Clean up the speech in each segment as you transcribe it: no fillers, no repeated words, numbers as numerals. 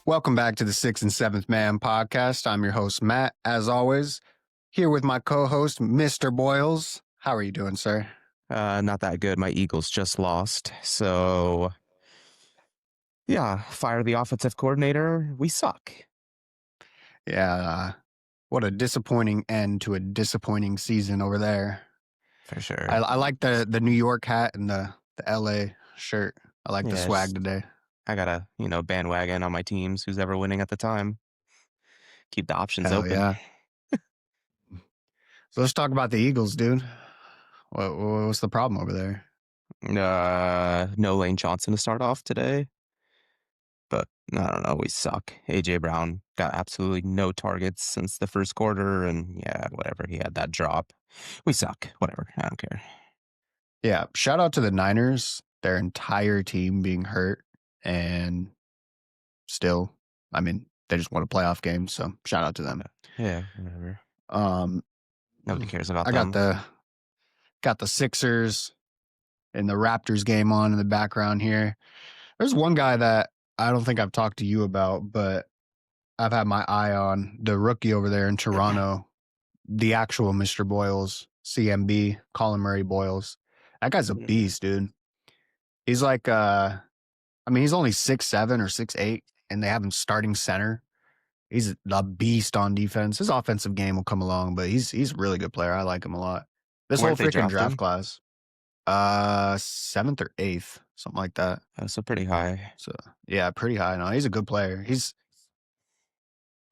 Welcome back to the Sixth and Seventh Man podcast. I'm your host, Matt, as always, here with my co host, Mr. Boyles. How are you doing, sir? Not that good. My Eagles just lost. So, yeah, fire the offensive coordinator. We suck. Yeah, what a disappointing end to a disappointing season over there. For sure. I like the New York hat and the LA shirt. I like the swag today. I got a, bandwagon on my teams. Who's ever winning at the time. Keep the options Hell open. yeah. So let's talk about the Eagles, dude. What's the problem over there? No Lane Johnson to start off today. But I don't know. We suck. AJ Brown got absolutely no targets since the first quarter. And yeah, whatever. He had that drop. We suck. Whatever. I don't care. Yeah, shout out to the Niners, their entire team being hurt, and still, I mean, they just won a playoff game, so shout out to them. Yeah, whatever. Nobody cares about I them. got the Sixers and the Raptors game on in the background here. There's one guy that I don't think I've talked to you about, but I've had my eye on, the rookie over there in Toronto, the actual Mr. Boyles, CMB, Colin Murray Boyles. That guy's a beast, dude. He's like, he's only 6'7" or 6'8", and they have him starting center. He's a beast on defense. His offensive game will come along, but he's a really good player. I like him a lot. This Where'd whole they freaking draft draft him? class, 7th or 8th, something like that. So pretty high. So yeah, pretty high. No, he's a good player.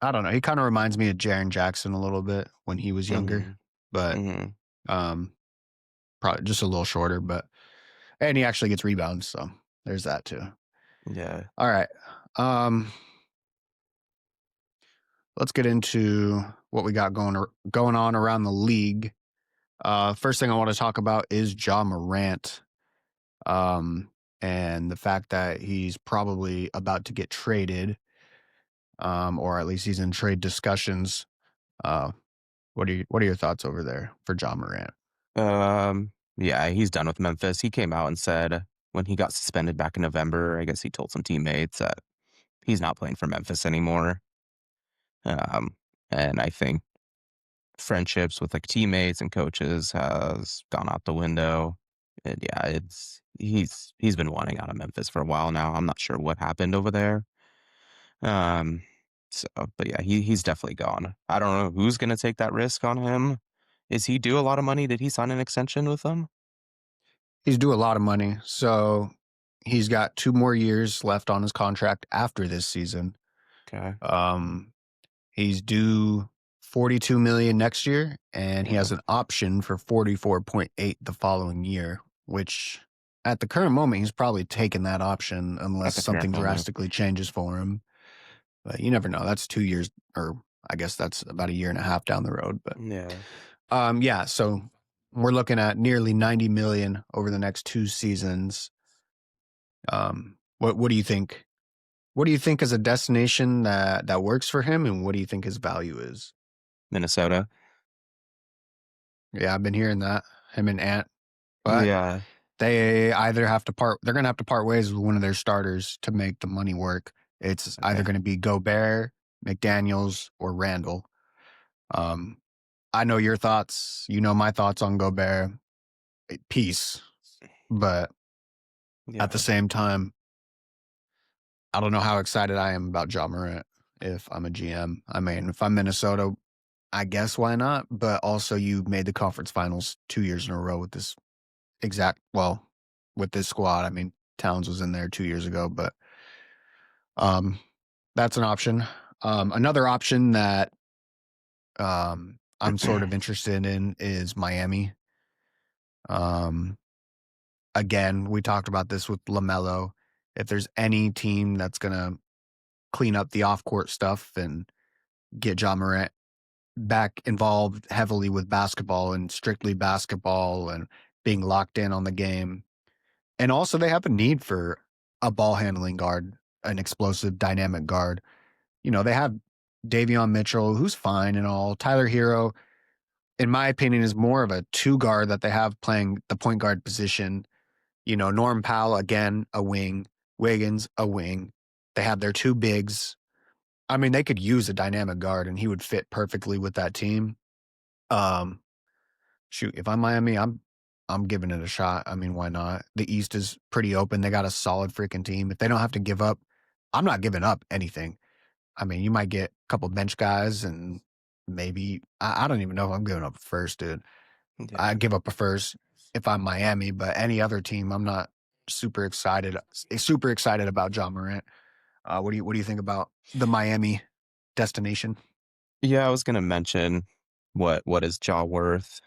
I don't know. He kind of reminds me of Jaren Jackson a little bit when he was younger, but probably just a little shorter. But and he actually gets rebounds, so there's that too. Yeah. All right. Let's get into what we got going on around the league. First thing I want to talk about is Ja Morant, and the fact that he's probably about to get traded, or at least he's in trade discussions. What are your thoughts over there for Ja Morant? Yeah, he's done with Memphis. He came out and said when he got suspended back in November, I guess he told some teammates that he's not playing for Memphis anymore. And I think friendships with like teammates and coaches has gone out the window. And yeah, he's been wanting out of Memphis for a while now. I'm not sure what happened over there. But yeah, he's definitely gone. I don't know who's gonna take that risk on him. Is he due a lot of money? Did he sign an extension with them? He's due a lot of money, so he's got 2 more years left on his contract after this season. Okay. He's due $42 million next year, and he has an option for 44.8 the following year, which at the current moment he's probably taking that option unless something drastically changes for him. But you never know. That's 2 years, or I guess that's about a year and a half down the road. But yeah. So we're looking at nearly $90 million over the next 2 seasons. What do you think? What do you think is a destination that works for him, and what do you think his value is? Minnesota. Yeah, I've been hearing that, him and Ant. But Yeah. they either have to they're going to have to part ways with one of their starters to make the money work. It's either going to be Gobert, McDaniels, or Randall. I know your thoughts. You know my thoughts on Gobert. Peace. But at the same time, I don't know how excited I am about Ja Morant if I'm a GM. I mean, if I'm Minnesota, I guess why not? But also you made the conference finals 2 years in a row with this with this squad. I mean, Towns was in there 2 years ago, but that's an option. Another option that I'm sort of interested in is Miami. Again, we talked about this with LaMelo. If there's any team that's going to clean up the off-court stuff and get Ja Morant back involved heavily with basketball and strictly basketball and being locked in on the game. And also they have a need for a ball handling guard, an explosive dynamic guard. You know, they have Davion Mitchell, who's fine and all. Tyler Hero, in my opinion, is more of a 2 guard that they have playing the point guard position. You know, Norm Powell, again, a wing. Wiggins, a wing. They have their 2 bigs, I mean, they could use a dynamic guard, and he would fit perfectly with that team. Um, Shoot, if I'm Miami, I'm giving it a shot. I mean, why not? The East is pretty open. They got a solid freaking team. If they don't have to give up, I'm not giving up anything. I mean, you might get a couple bench guys and maybe I don't even know if I'm giving up a first, dude. Yeah. I give up a first if I'm Miami, but any other team, I'm not super excited about Ja Morant. What do you think about the Miami destination? Yeah, I was gonna mention what is Ja worth?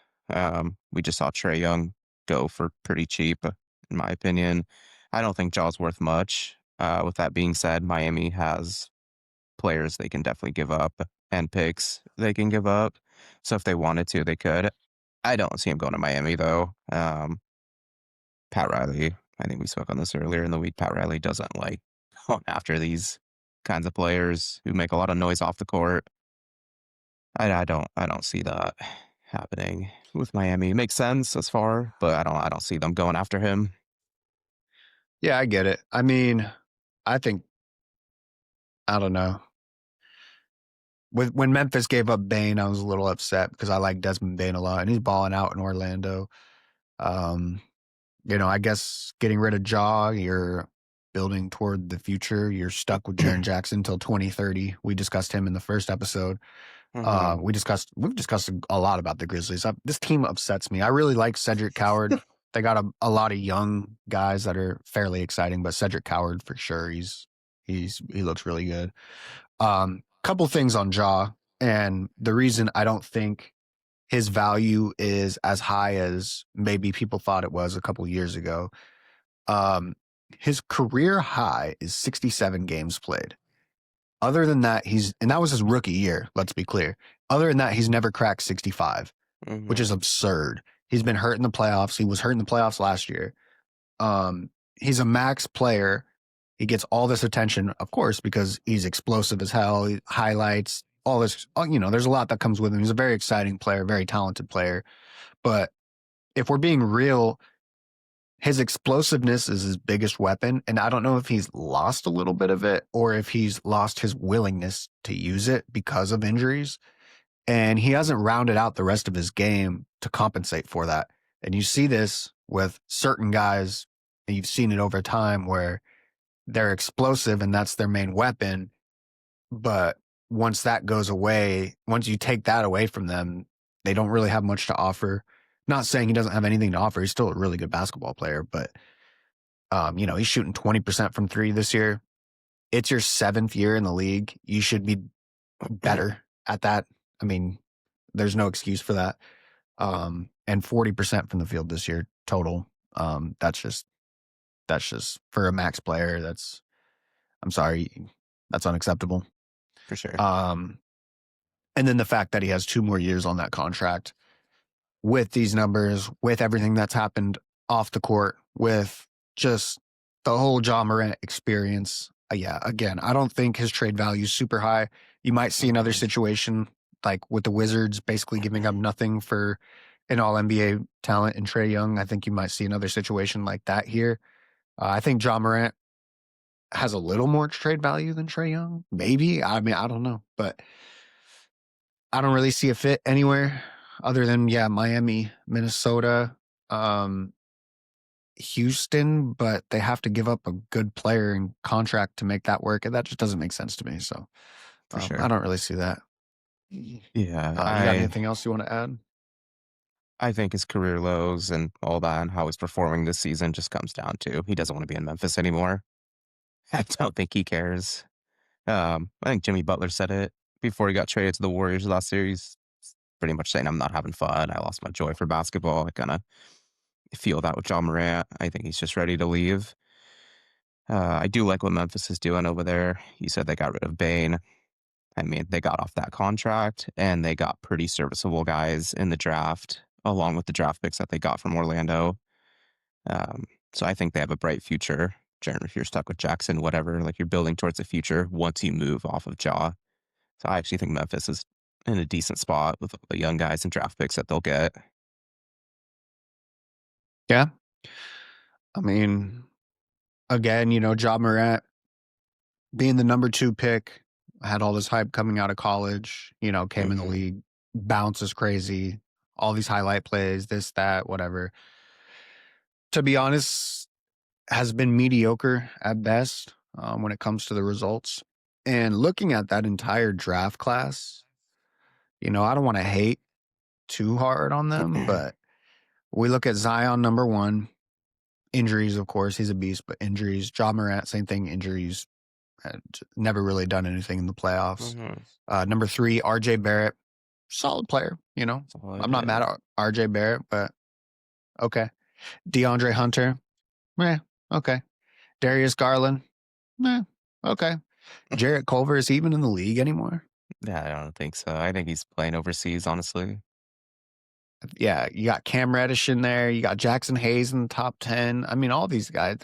We just saw Trey Young go for pretty cheap, in my opinion. I don't think Ja's worth much. With that being said, Miami has players they can definitely give up and picks they can give up. So if they wanted to, they could. I don't see him going to Miami though. Pat Riley, I think we spoke on this earlier in the week. Pat Riley doesn't like going after these kinds of players who make a lot of noise off the court. I don't see that happening with Miami. It makes sense as far, but I don't see them going after him. Yeah, I get it. I mean, I think I don't know. When Memphis gave up Bane, I was a little upset because I like Desmond Bane a lot, and he's balling out in Orlando. Um, I guess getting rid of Jaw, you're building toward the future. You're stuck with Jaren Jackson until 2030. We discussed him in the first episode. Mhm, We've discussed a lot about the Grizzlies. This team upsets me. I really like Cedric Coward. They got a lot of young guys that are fairly exciting, but Cedric Coward for sure. He looks really good. Couple things on Jaw, and the reason I don't think his value is as high as maybe people thought it was a couple years ago. Um, his career high is 67 games played. Other than that, and that was his rookie year, let's be clear. Other than that, he's never cracked 65, which is mhm, absurd. He's been hurt in the playoffs. He was hurt in the playoffs last year. He's a max player. He gets all this attention, of course, because he's explosive as hell. Highlights, all this. There's a lot that comes with him. He's a very exciting player, very talented player. But if we're being real, his explosiveness is his biggest weapon. And I don't know if he's lost a little bit of it or if he's lost his willingness to use it because of injuries. And he hasn't rounded out the rest of his game to compensate for that. And you see this with certain guys, and you've seen it over time where they're explosive and that's their main weapon. But once that goes away, once you take that away from them, they don't really have much to offer. Not saying he doesn't have anything to offer. He's still a really good basketball player, but he's shooting 20% from three this year. It's your seventh year in the league. You should be better at that. I mean, there's no excuse for that. And 40% from the field this year total. That's just for a max player. I'm sorry, that's unacceptable. for sure. Um, and then the fact that he has 2 more years on that contract with these numbers, with everything that's happened off the court, with just the whole Ja Morant experience. Yeah, again, I don't think his trade value is super high. You might see another Mhm. situation like with the Wizards basically giving up nothing for an all NBA talent in Trey Young. I think you might see another situation like that here. I think Ja Morant has a little more trade value than Trey Young. Maybe. I mean, I don't know. But I don't really see a fit anywhere other than yeah, Miami, Minnesota, um, Houston, but they have to give up a good player and contract to make that work, and that just doesn't make sense to me. So For I sure. don't really see that. Yeah, You got I anything else you want to add? I think his career lows and all that and how he's performing this season just comes down to he doesn't wanna be in Memphis anymore. I don't think he cares. I think Jimmy Butler said it before he got traded to the Warriors last series, pretty much saying, "I'm not having fun. I lost my joy for basketball." I kinda feel that with Ja Morant. I think he's just ready to leave. I do like what Memphis is doing over there. You said they got rid of Bane. I mean, they got off that contract and they got pretty serviceable guys in the draft, along with the draft picks that they got from Orlando. Um, so I think they have a bright future. Jaron, if you're stuck with Jackson, whatever, like you're building towards the future once you move off of Ja. So I actually think Memphis is in a decent spot with the young guys and draft picks that they'll get. Yeah, I mean, again, Ja Morant being the number two pick. had all this hype coming out of college, came in the Mhm. league, bounces crazy, all these highlight plays, this, that, whatever. To be honest, has been mediocre at best when it comes to the results. And looking at that entire draft class, I don't want to hate too hard on them, but we look at Zion number one, injuries, of course, he's a beast, but injuries. Ja Morant, same thing, injuries. Had never really done anything in the playoffs. Mhm. Number three, RJ Barrett, solid player. Solid, I'm not yeah. mad at RJ Barrett, but okay. DeAndre Hunter, okay. Darius Garland, eh, okay. Jarrett Culver, is he even in the league anymore? Yeah, I don't think so. I think he's playing overseas, honestly. Yeah, you got Cam Reddish in there. You got Jackson Hayes in the top 10. I mean, all these guys.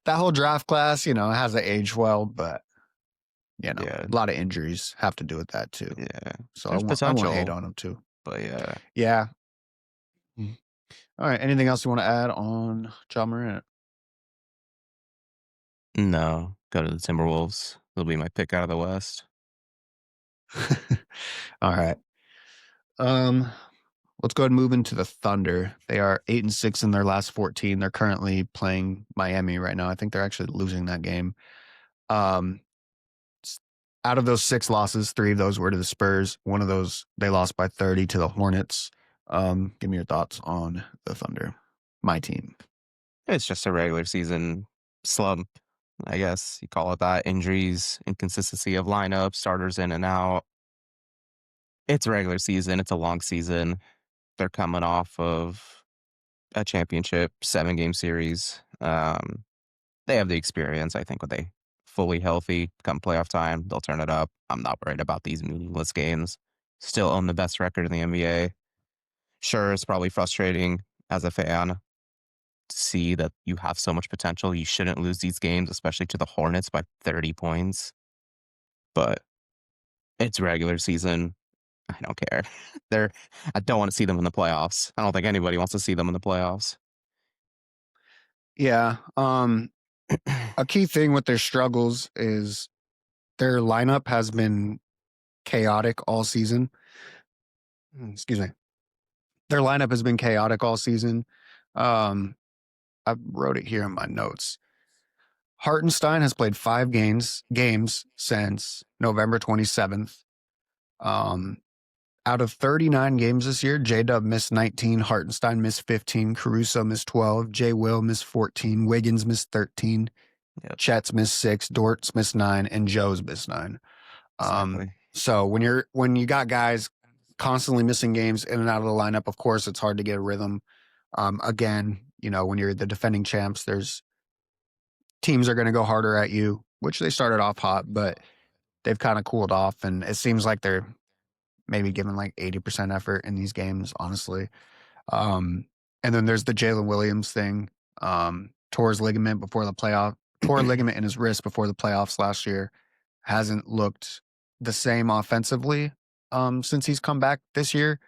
That whole draft class, it hasn't aged well, but, Yeah, a lot of injuries have to do with that too. yeah. So I There's won't hate potential, on them too. but yeah. Yeah. Mm. All right. Anything else you want to add on John Morant? No, go to the Timberwolves. They'll be my pick out of the West. All right. Um, let's go ahead and move into the Thunder. They are 8-6 in their last 14. They're currently playing Miami right now. I think they're actually losing that game. Um, Out of those 6 losses, 3 of those were to the Spurs. One of those they lost by 30 to the Hornets. Give me your thoughts on the Thunder, my team. It's just a regular season slump, I guess you call it that. Injuries, inconsistency of lineup, starters in and out. It's regular season. It's a long season. They're coming off of a championship 7-game series. They have the experience. I think when they fully healthy come playoff time, they'll turn it up. I'm not worried about these meaningless games. Still own the best record in the NBA. Sure, it's probably frustrating as a fan to see that you have so much potential. You shouldn't lose these games, especially to the Hornets by 30 points. But it's regular season. I don't care. They're I don't want to see them in the playoffs. I don't think anybody wants to see them in the playoffs. Yeah. A key thing with their struggles is their lineup has been chaotic all season. Excuse me. Their lineup has been chaotic all season. Um, I wrote it here in my notes. Hartenstein has played 5 games since November 27th. Um, Out of 39 games this year, J Dub missed 19, Hartenstein missed 15, Caruso missed 12, J Will missed 14, Wiggins missed 13, Yep, Chet's missed 6, Dort's missed 9, and Joe's missed 9. exactly. So when you got guys constantly missing games in and out of the lineup, of course it's hard to get a rhythm. Again, when you're the defending champs, there's teams are going to go harder at you, which they started off hot, but they've kind of cooled off, and it seems like they're maybe giving like 80% effort in these games, honestly. Um, and then there's the Jalen Williams thing. Tore his ligament before the playoff, tore a ligament in his wrist before the playoffs last year. Hasn't looked the same offensively since he's come back this year,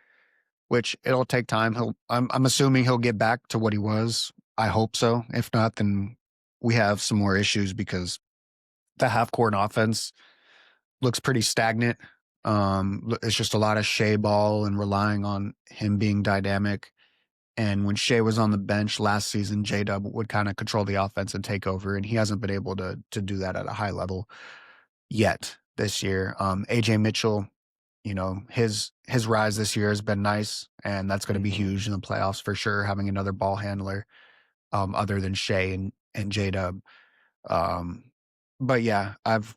which it'll take time. I'm assuming he'll get back to what he was. I hope so. If not, then we have some more issues because the half court offense looks pretty stagnant. It's just a lot of Shea ball and relying on him being dynamic. And when Shea was on the bench last season, J Dub would kind of control the offense and take over, and he hasn't been able to do that at a high level yet this year. AJ Mitchell, his rise this year has been nice, and that's going to be Mhm. huge in the playoffs for sure. Having another ball handler, other than Shea and J Dub. Um, but yeah, I've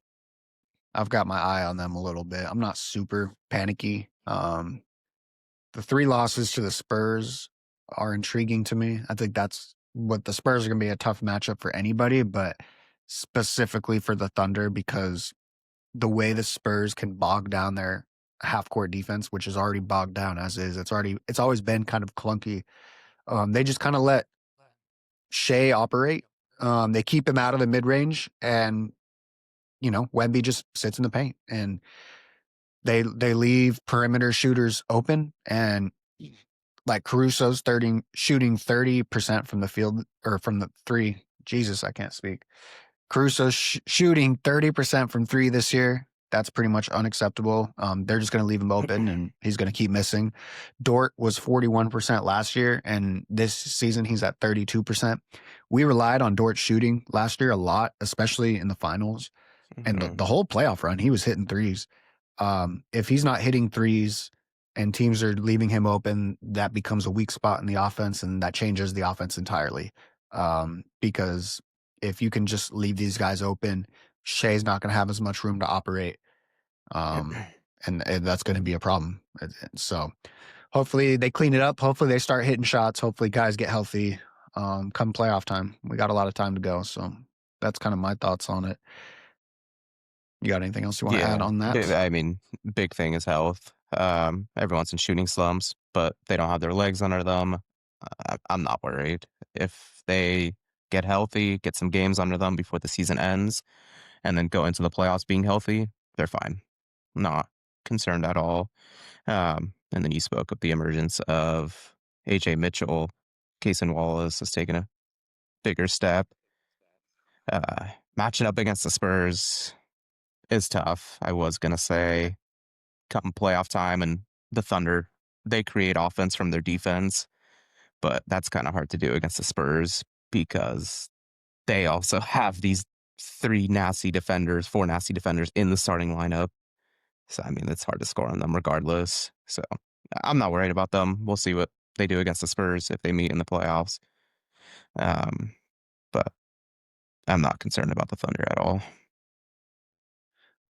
got my eye on them a little bit. I'm not super panicky. The 3 losses to the Spurs are intriguing to me. I think that's what the Spurs are going to be a tough matchup for anybody, but specifically for the Thunder because the way the Spurs can bog down their half court defense, which is already bogged down as is. It's always been kind of clunky. They just kind of let Shea operate. They keep him out of the mid range, and Wemby just sits in the paint, and they leave perimeter shooters open, and like Caruso's shooting 30% from the field or from the three. Jesus, I can't speak. Caruso's shooting 30% from three this year. That's pretty much unacceptable. They're just going to leave him open and he's going to keep missing. Dort was 41% last year, and this season he's at 32%. We relied on Dort shooting last year a lot, especially in the finals. And the, Mhm. the whole playoff run, he was hitting threes. If he's not hitting threes and teams are leaving him open, that becomes a weak spot in the offense, and that changes the offense entirely. Because if you can just leave these guys open, Shea's not going to have as much room to operate, um, and that's going to be a problem. So hopefully they clean it up. Hopefully they start hitting shots. Hopefully guys get healthy. Come playoff time, we got a lot of time to go. So that's kind of my thoughts on it. You got anything else you want to add Yeah, on that? I mean, big thing is health. Everyone's in shooting slumps, but they don't have their legs under them. I'm not worried. If they get healthy, get some games under them before the season ends, and then go into the playoffs being healthy, they're fine. Not concerned at all. And then you spoke of the emergence of AJ Mitchell. Cason Wallace has taken a bigger step. Matching up against the Spurs is tough. I was gonna say come playoff time and the Thunder, they create offense from their defense, but that's kind of hard to do against the Spurs because they also have these four nasty defenders in the starting lineup. So I mean, it's hard to score on them regardless. So I'm not worried about them. We'll see what they do against the Spurs if they meet in the playoffs. Um, but I'm not concerned about the Thunder at all.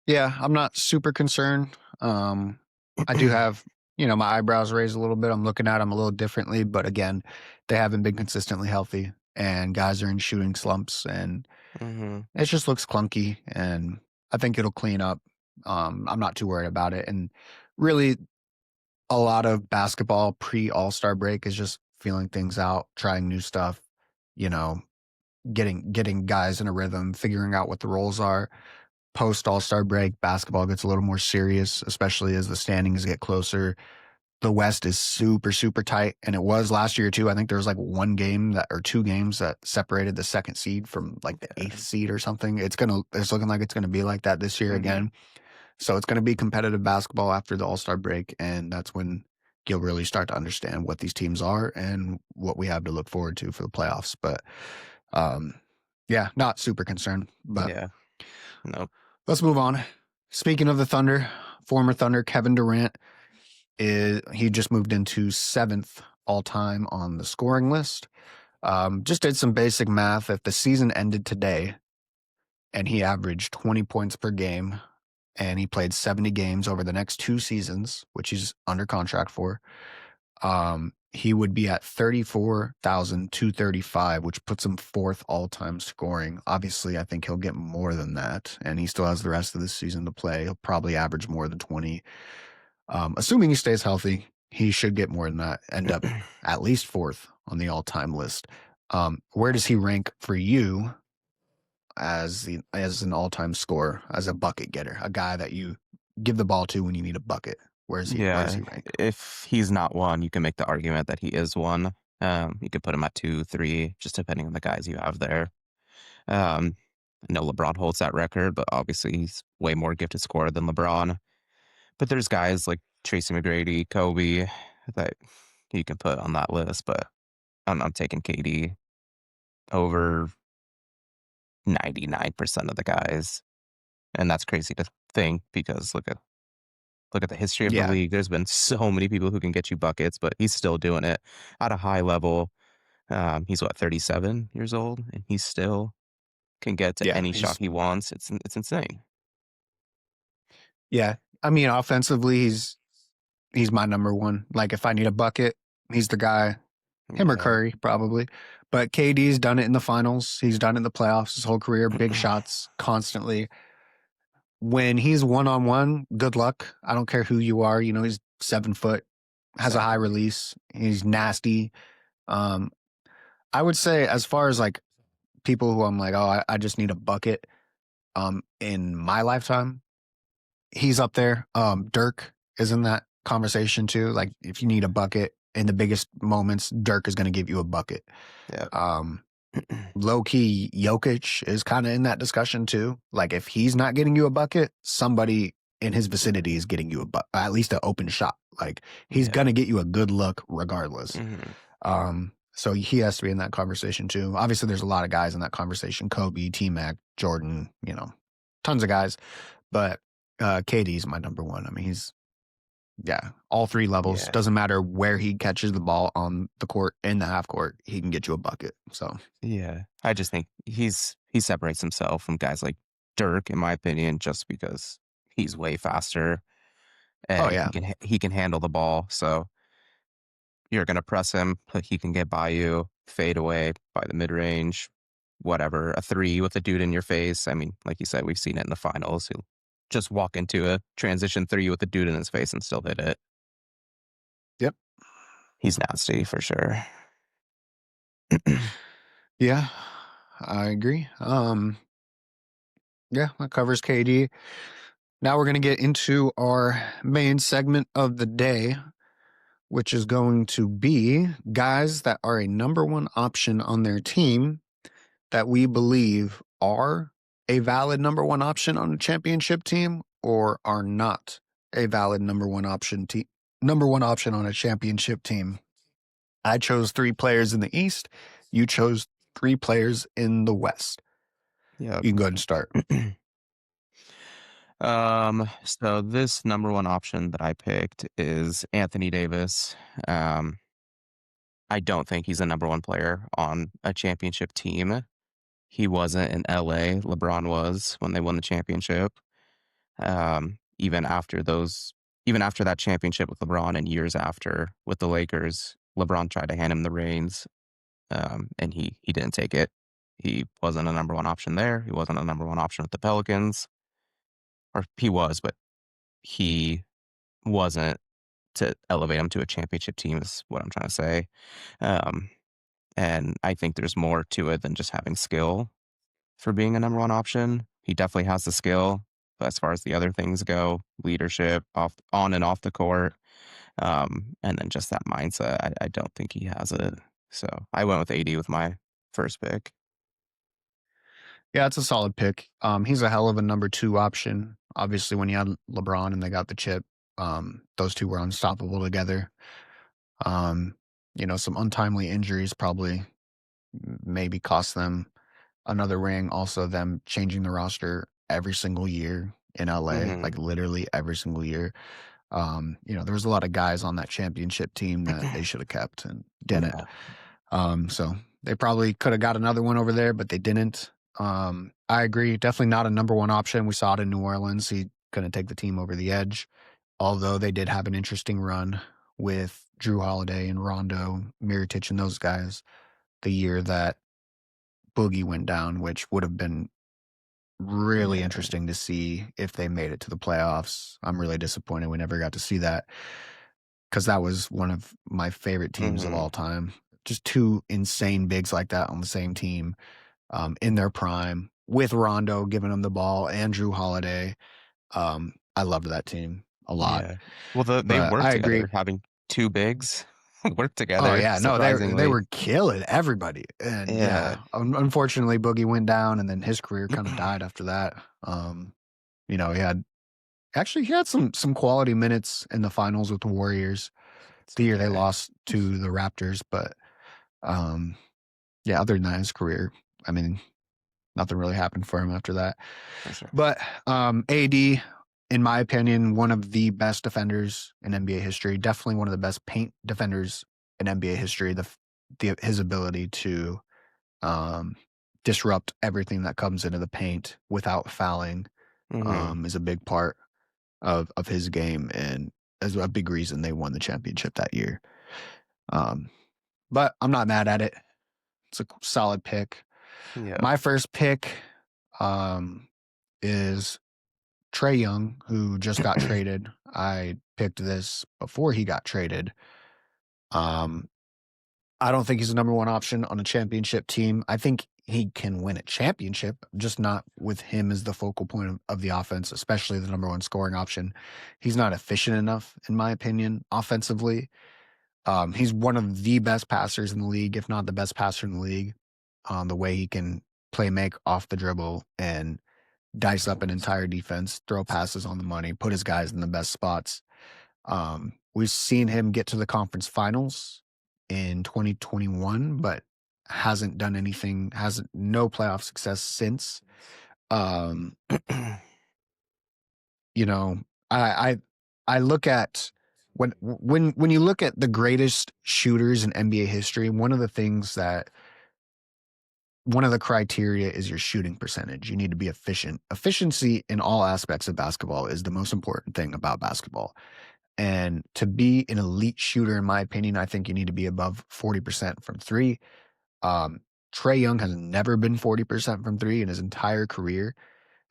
Yeah, I'm not super concerned. I do have, my eyebrows raised a little bit. I'm looking at them a little differently, but again, they haven't been consistently healthy, and guys are in shooting slumps, and hmm it just looks clunky. And I think it'll clean up. I'm not too worried about it. And really, a lot of basketball pre All Star break is just feeling things out, trying new stuff. You know, getting guys in a rhythm, figuring out what the roles are. Post All Star break, basketball gets a little more serious, especially as the standings get closer. The West is super, super tight, and it was last year too. I think there was like one game that or two games that separated the second seed from like the eighth seed or something. It's looking like it's gonna be like that this year hmm again. So it's gonna be competitive basketball after the All Star break, and that's when you'll really start to understand what these teams are and what we have to look forward to for the playoffs. But um, yeah, not super concerned. But Yeah. Nope. let's move on. Speaking of the Thunder, former Thunder Kevin Durant he just moved into seventh all time on the scoring list. Just did some basic math. If the season ended today and he averaged 20 points per game and he played 70 games over the next two seasons, which he's under contract for, he would be at 34,235, which puts him fourth all time scoring. Obviously, I think he'll get more than that, and he still has the rest of the season to play. He'll probably average more than 20. Assuming he stays healthy, he should get more than that, end up at least fourth on the all time list. Where does he rank for you as an all time scorer, as a bucket getter, a guy that you give the ball to when you need a bucket? Where does Yeah, he rank? if he's not one, you can make the argument that he is one. You could put him at 2, 3, just depending on the guys you have there. Um, I know LeBron holds that record, but obviously he's way more gifted scorer than LeBron. But there's guys like Tracy McGrady, Kobe that you can put on that list, but I'm taking KD over 99% of the guys. And that's crazy to think because look at the history of the Yeah, league. There's been so many people who can get you buckets, but he's still doing it at a high level. He's what 37 years old, and he still can get to yeah, any shot he wants. It's insane. yeah. I mean, offensively, he's my number one. Like if I need a bucket, he's the guy. Him or Yeah, Curry, probably. But KD's done it in the finals. He's done it in the playoffs his whole career, big shots constantly. When he's one on one, good luck. I don't care who you are. He's 7 foot, has a high exactly. release. He's nasty. Um, I would say, as far as like people who I'm like, oh, I just need a bucket. In my lifetime, he's up there. Dirk is in that conversation too. Like, if you need a bucket in the biggest moments, Dirk is going to give you a bucket. Yeah. Um, Low key, Jokic is kind of in that discussion too. Like if he's not getting you a bucket, somebody in his vicinity is getting you at least an open shot. Like he's Yeah. gonna get you a good look regardless. Mhm. So he has to be in that conversation too. Obviously, there's a lot of guys in that conversation: Kobe, T Mac, Jordan. Tons of guys. But KD's my number one. I mean, he's yeah, all three levels. Yeah. Doesn't matter where he catches the ball on the court, in the half court, he can get you a bucket. So, Yeah. I just think he separates himself from guys like Dirk, in my opinion, just because he's way faster oh and yeah, he can handle the ball. So you're gonna press him, but he can get by you, fade away by the mid range, whatever. A three with a dude in your face. I mean, like you said, we've seen it in the finals. He'll just walk into a transition three with a dude in his face and still hit it. yep, He's nasty for sure. yeah, I agree. Yeah, that covers KD. Now we're gonna get into our main segment of the day, which is going to be guys that are a number one option on their team that we believe are a valid number one option on a championship team or are not a valid number one option on a championship team. I chose three players in the East. You chose three players in the West. Yep. You can go ahead and start. So this number one option that I picked is Anthony Davis. Um, I don't think he's a number one player on a championship team. He wasn't in LA. LeBron was when they won the championship. Um, even after those, even after that championship with LeBron and years after with the Lakers, LeBron tried to hand him the reins, and he didn't take it. He wasn't a number one option there. He wasn't a number one option with the Pelicans, or he was, but he wasn't to elevate him to a championship team. Is what I'm trying to say. Um, and I think there's more to it than just having skill for being a number one option. He definitely has the skill, but as far as the other things go, leadership off on and off the court, and then just that mindset, I don't think he has it. So I went with AD with my first pick. Yeah, it's a solid pick. He's a hell of a number two option. Obviously, when you had LeBron and they got the chip, those two were unstoppable together. Um, some untimely injuries probably maybe cost them another ring. Also, them changing the roster every single year in LA, Hmm. like literally every single year. There was a lot of guys on that championship team that they should have kept and didn't. Yeah. So they probably could have got another one over there, but they didn't. I agree. Definitely not a number one option. We saw it in New Orleans. He couldn't take the team over the edge, although they did have an interesting run with Drew Holiday and Rondo, Mirotic, and those guys the year that Boogie went down, which would have been really Yeah. interesting to see if they made it to the playoffs. I'm really disappointed we never got to see that because that was one of my favorite teams of Hmm. all time. Just two insane bigs like that on the same team, in their prime, with Rondo giving them the ball and Drew Holiday. I loved that team a lot. Yeah. Well, they But work I agree. together, having two bigs work Oh together. yeah, no, they Surprisingly. were killing everybody, and Yeah. yeah, unfortunately, Boogie went down, and then his career kind of died after that. He had he had some quality minutes in the finals with the Warriors It's the year they okay lost to the Raptors, but um, yeah, other than that, his career, I mean, nothing really happened for him after that. for sure. But AD, in my opinion, one of the best defenders in NBA history. Definitely one of the best paint defenders in NBA history. His ability to um, disrupt everything that comes into the paint without fouling Hmm. is a big part of his game, and is a big reason they won the championship that year. Um, but I'm not mad at it. It's a solid pick. Yeah. My first pick um, is Trey Young, who just got traded. I picked this before he got traded. Um, I don't think he's the number one option on a championship team. I think he can win a championship, just not with him as the focal point of the offense, especially the number one scoring option. He's not efficient enough, in my opinion, offensively. He's one of the best passers in the league, if not the best passer in the league. on the way he can play make off the dribble and dice up an entire defense, throw passes on the money, put his guys in the best spots. We've seen him get to the conference finals in 2021, but hasn't done anything, hasn't no playoff success since. Um, you know, I I look at when you look at the greatest shooters in NBA history, one of the criteria is your shooting percentage. You need to be efficient. Efficiency in all aspects of basketball is the most important thing about basketball. And to be an elite shooter, in my opinion, I think you need to be above 40% from three. Um, Trae Young has never been 40% from three in his entire career.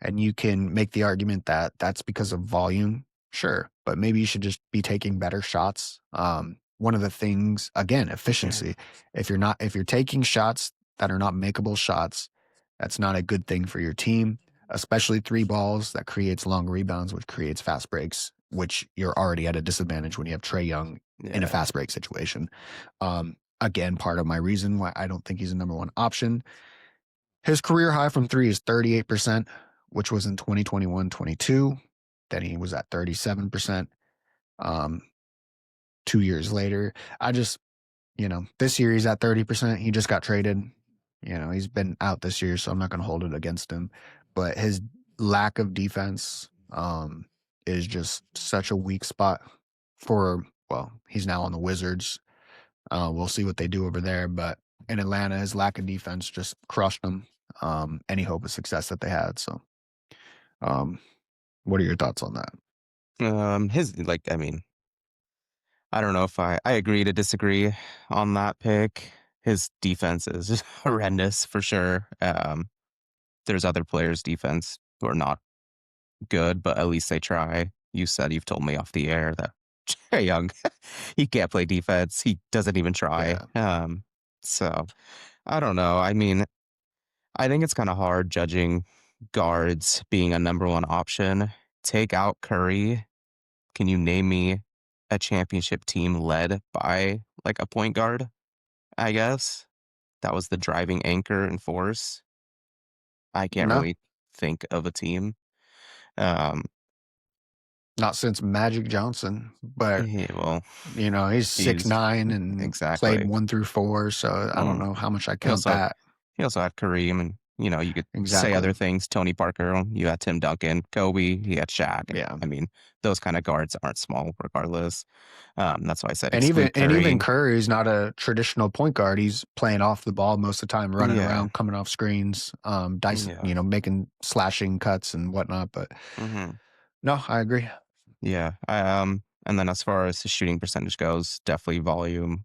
And you can make the argument that that's because of volume. Sure. But maybe you should just be taking better shots. One of the things, again, efficiency. If you're taking shots that are not makeable shots, that's not a good thing for your team, especially three balls that creates long rebounds, which creates fast breaks, which you're already at a disadvantage when you have Trae Young in a Yeah. fast break situation. Again, part of my reason why I don't think he's a number one option. His career high from three is 38%, which was in 2021-22. Then he was at 37%. Um, 2 years later, I just, this year he's at 30%. He just got traded. He's been out this year, so I'm not going to hold it against him. But his lack of defense is just such a weak spot well, he's now on the Wizards. We'll see what they do over there. But in Atlanta, his lack of defense just crushed him. Any hope of success that they had. So, um, what are your thoughts on that? His like, I mean, I don't know if I agree to disagree on that pick. His defense is horrendous for sure. There's other players' defense who are not good, but at least they try. You've told me off the air that Trae Young, he can't play defense. He doesn't even try. Yeah, So I don't know. I mean, I think it's kind of hard judging guards being a number one option. Take out Curry. Can you name me a championship team led by like a point guard? I guess that was the driving anchor and force. I can't no, really think of a team. Um, not since Magic Johnson. But well, he's six he's nine and played exactly. 1 through 4. So I don't Mm. know how much I He count also that he also had Kareem, and you could say exactly. other things. Tony Parker, you had Tim Duncan, Kobe, he had Shaq, and Yeah, I mean those kind of guards aren't small, regardless. That's why I said and exclude even Curry. Curry's not a traditional point guard. He's playing off the ball most of the time, running Yeah, around, coming off screens, dice, yeah, making slashing cuts and whatnot. But hmm no, I agree. yeah. And then as far as his shooting percentage goes, definitely volume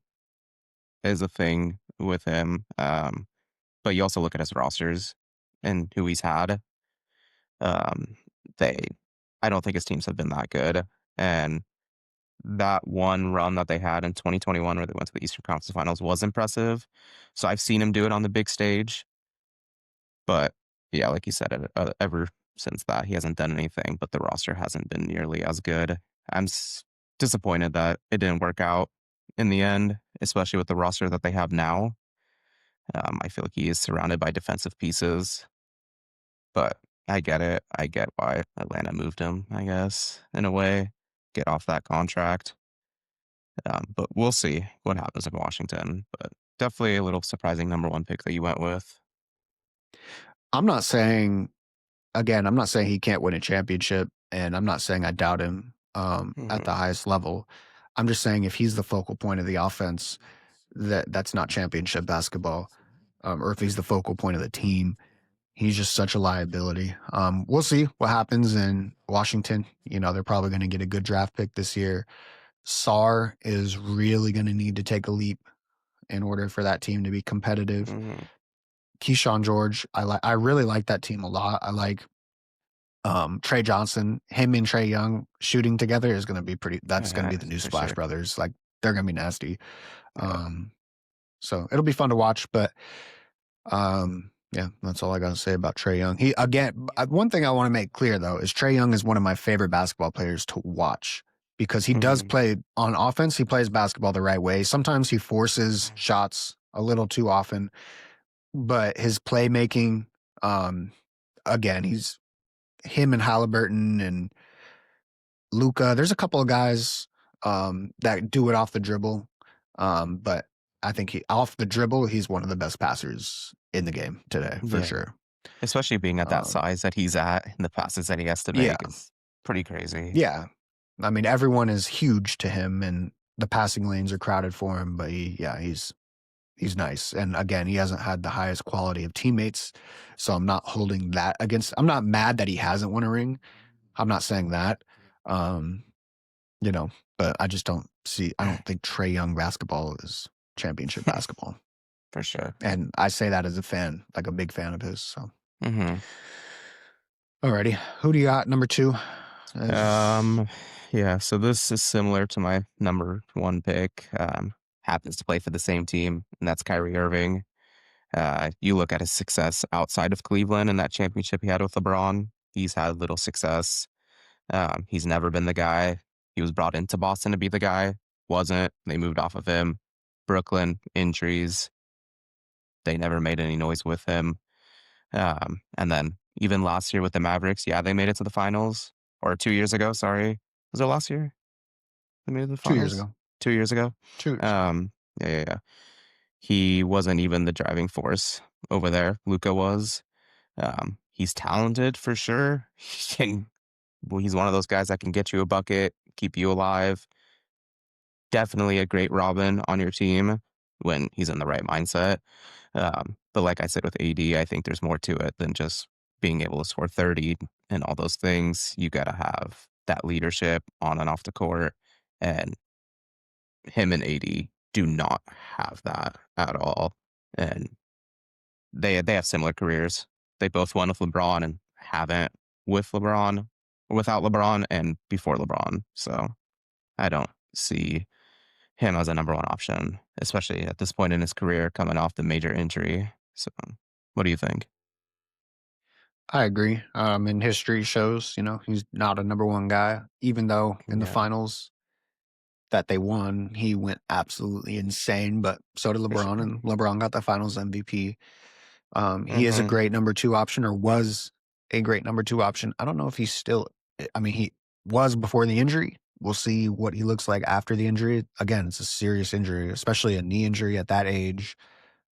is a thing with him. But you also look at his rosters and who he's had. Um, they, I don't think his teams have been that good, and that one run that they had in 2021 where they went to the Eastern Conference Finals was impressive. So I've seen him do it on the big stage, but yeah, like you said, ever since that, he hasn't done anything, but the roster hasn't been nearly as good. I'm disappointed that it didn't work out in the end, especially with the roster that they have now. I feel like he is surrounded by defensive pieces, but I get it. I get why Atlanta moved him, I guess, in a way, get off that contract. But we'll see what happens in Washington. But definitely a little surprising number one pick that you went with. I'm not saying again, I'm not saying he can't win a championship, and I'm not saying I doubt him at the Hmm. highest level. I'm just saying if he's the focal point of the offense, that's not championship basketball. Or if he's the focal point of the team, he's just such a liability. We'll see what happens in Washington. They're probably going to get a good draft pick this year. Sar is really going to need to take a leap in order for that team to be competitive. Hmm. Keyshawn George, I really like that team a lot. I like Trey Johnson, him and Trey Young shooting together is going to be that's going to be the new For Splash sure. Brothers. Like they're going to be nasty. Yeah. Um, so it'll be fun to watch, but yeah, that's all I got to say about Trey Young. He again, one thing I want to make clear though is Trey Young is one of my favorite basketball players to watch because he does Hmm. play on offense. He plays basketball the right way. Sometimes he forces shots a little too often, but his playmaking, um, again, he's him and Halliburton and Luca. There's a couple of guys that do it off the dribble, but I think he off the dribble, he's one of the best passers in the game today for Yeah. sure. Especially being at that Um, size that he's at and the passes that he has to yeah, make is pretty crazy. yeah. I mean, everyone is huge to him, and the passing lanes are crowded for him. But he's nice. And again, he hasn't had the highest quality of teammates, so I'm not holding that against. I'm not mad that he hasn't won a ring. I'm not saying that. Um, you know, but I just don't see. I don't think Trey Young basketball is championship basketball, For sure. and I say that as a fan, like a big fan of his. So, Mhm. alrighty, who do you got number two? As Um, yeah, so this is similar to my number 1 pick, happens to play for the same team, and that's Kyrie Irving. You look at his success outside of Cleveland and that championship he had with LeBron, he's had little success. He's never been the guy. He was brought into Boston to be the guy, wasn't. They moved off of him. Brooklyn, injuries, they never made any noise with him. And then even last year with the Mavericks, yeah, they made it to the finals, or 2 years ago, sorry. Was it last year they made it to the 2 years finals? ago, 2 years ago? 2 years ago. Um, yeah, yeah, yeah. He wasn't even the driving force over there. Luca was. He's talented for sure. He's one of those guys that can get you a bucket, keep you alive. Definitely a great Robin on your team when he's in the right mindset. But like I said with AD, I think there's more to it than just being able to score 30 and all those things. You got to have that leadership on and off the court. And him and AD do not have that at all. And they have similar careers. They both won with LeBron and haven't with LeBron, without LeBron, and before LeBron. So I don't see him as a number 1 option, especially at this point in his career coming off the major injury. So what do you think? I agree. And history shows, he's not a number one guy, even though in the Yeah, finals that they won, he went absolutely insane. But so did for LeBron, sure. and LeBron got the Finals MVP. He is a Mhm. great number two option, or was a great number two option. I don't know if he's still. I mean, he was before the injury. We'll see what he looks like after the injury. Again, it's a serious injury, especially a knee injury at that age.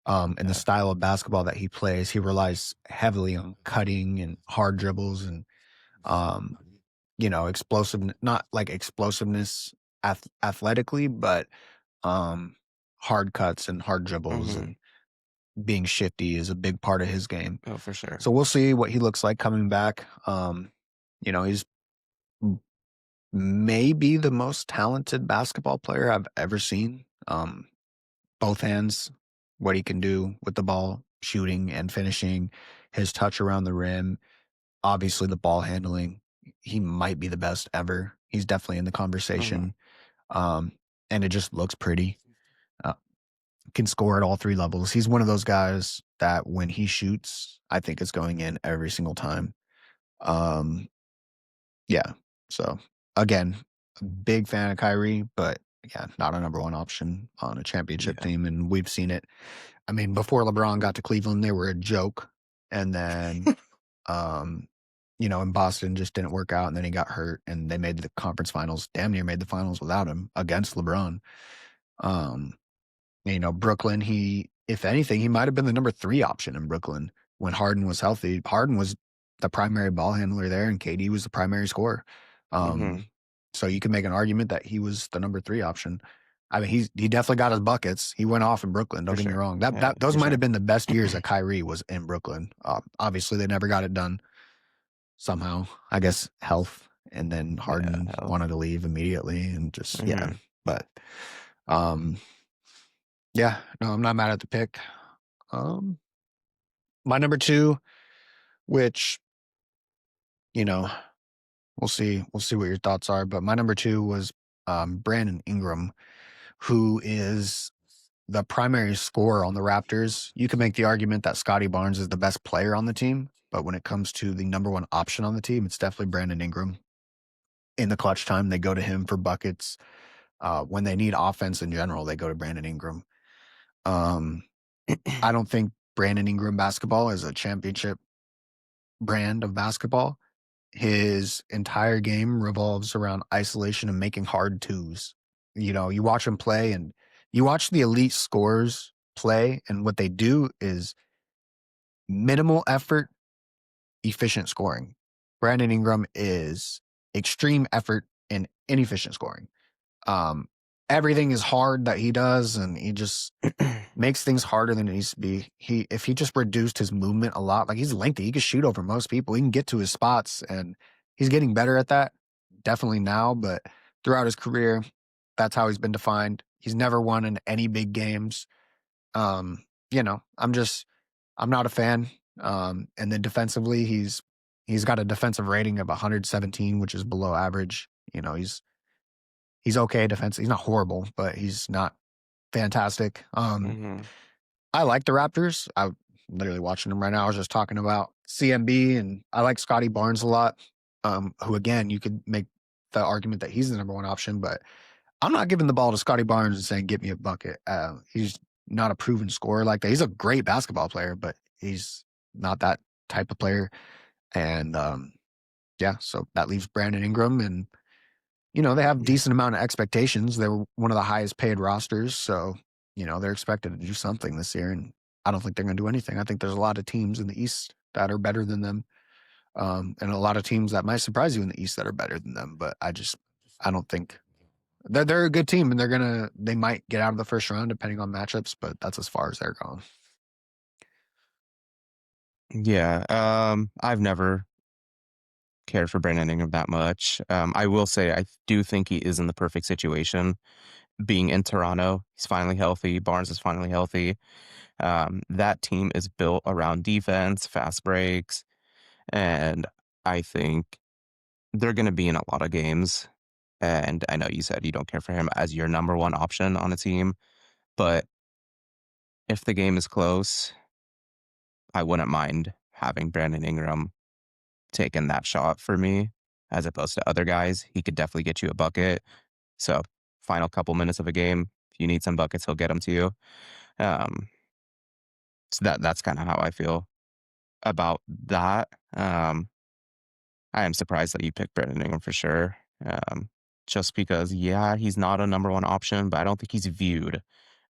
And the Yeah. style of basketball that he plays, he relies heavily on cutting and hard dribbles and um, explosive, not like explosiveness athletically, but um, hard cuts and hard dribbles Mhm. and being shifty is a big part of his game. Oh, for sure. So we'll see what he looks like coming back. He's maybe the most talented basketball player I've ever seen. Both hands, what he can do with the ball, shooting and finishing, his touch around the rim, obviously the ball handling. He might be the best ever. He's definitely in the Mhm. conversation. Um, and it just looks pretty. Uh, can score at all three levels. He's one of those guys that when he shoots, I think it's going in every single time. Um, yeah. So again, a big fan of Kyrie, but yeah, not a number one option on a championship Yeah. team. And we've seen it. I mean, before LeBron got to Cleveland, they were a joke. And then, um, in Boston just didn't work out. And then he got hurt and they made the conference finals, damn near made the finals without him against LeBron. Um, Brooklyn, if anything, he might have been the number three option in Brooklyn when Harden was healthy. Harden was the primary ball handler there, and KD was the primary scorer. Um, Mhm. so you can make an argument that he was the number three option. I mean, he definitely got his buckets. He went off in Brooklyn. Don't For get me sure. wrong. That Yeah, that those for might have sure. been the best years that Kyrie was in Brooklyn. Obviously, they never got it done somehow. I guess health, and then Yeah, Harden hell. wanted to leave immediately, and just yeah. Mhm. But um, yeah, no, I'm not mad at the pick. Um, my number two, which, you know, we'll see what your thoughts are, but my number two was Brandon Ingram, who is the primary scorer on the Raptors. You can make the argument that Scotty Barnes is the best player on the team, but when it comes to the number one option on the team, it's definitely Brandon Ingram. In the clutch time, they go to him for buckets. When they need offense in general, they go to Brandon Ingram. Um, I don't think Brandon Ingram basketball as a championship brand of basketball, his entire game revolves around isolation and making hard twos. You watch him play and you watch the elite scorers play, and what they do is minimal effort, efficient scoring. Brandon Ingram is extreme effort and inefficient scoring. Um, Everything is hard that he does, and he just makes things harder than it needs to be. If he just reduced his movement a lot, like he's lengthy, he can shoot over most people. He can get to his spots, and he's getting better at that. Definitely now, but throughout his career, that's how he's been defined. He's never won in any big games. Um, I'm not a fan. And then defensively, he's got a defensive rating of 117, which is below average. He's okay defensive. He's not horrible, but he's not fantastic. Mhm. I like the Raptors. I'm literally watching them right now. I was just talking about CMB, and I like Scotty Barnes a lot. Who again, you could make the argument that he's the number one option, but I'm not giving the ball to Scotty Barnes and saying, "Get me a bucket." He's not a proven scorer like that. He's a great basketball player, but he's not that type of player. And yeah, so that leaves Brandon Ingram, and they have Yeah. decent amount of expectations. They're one of the highest paid rosters, so they're expected to do something this year. And I don't think they're going to do anything. I think there's a lot of teams in the East that are better than them, and a lot of teams that might surprise you in the East that are better than them. But I don't think they're a good team, and they might get out of the first round depending on matchups. But that's as far as they're going. Yeah, I've never cared for Brandon Ingram that much. I will say I do think he is in the perfect situation. Being in Toronto, he's finally healthy. Barnes is finally healthy. That team is built around defense, fast breaks, and I think they're going to be in a lot of games. And I know you said you don't care for him as your number one option on a team, but if the game is close, I wouldn't mind having Brandon Ingram taking that shot for me as opposed to other guys. He could definitely get you a bucket. So, final couple minutes of a game, if you need some buckets, he'll get them to you. Um, so that's kind of how I feel about that. I am surprised that you picked Brandon Ingram for sure. Just because, yeah, he's not a number one option, but I don't think he's viewed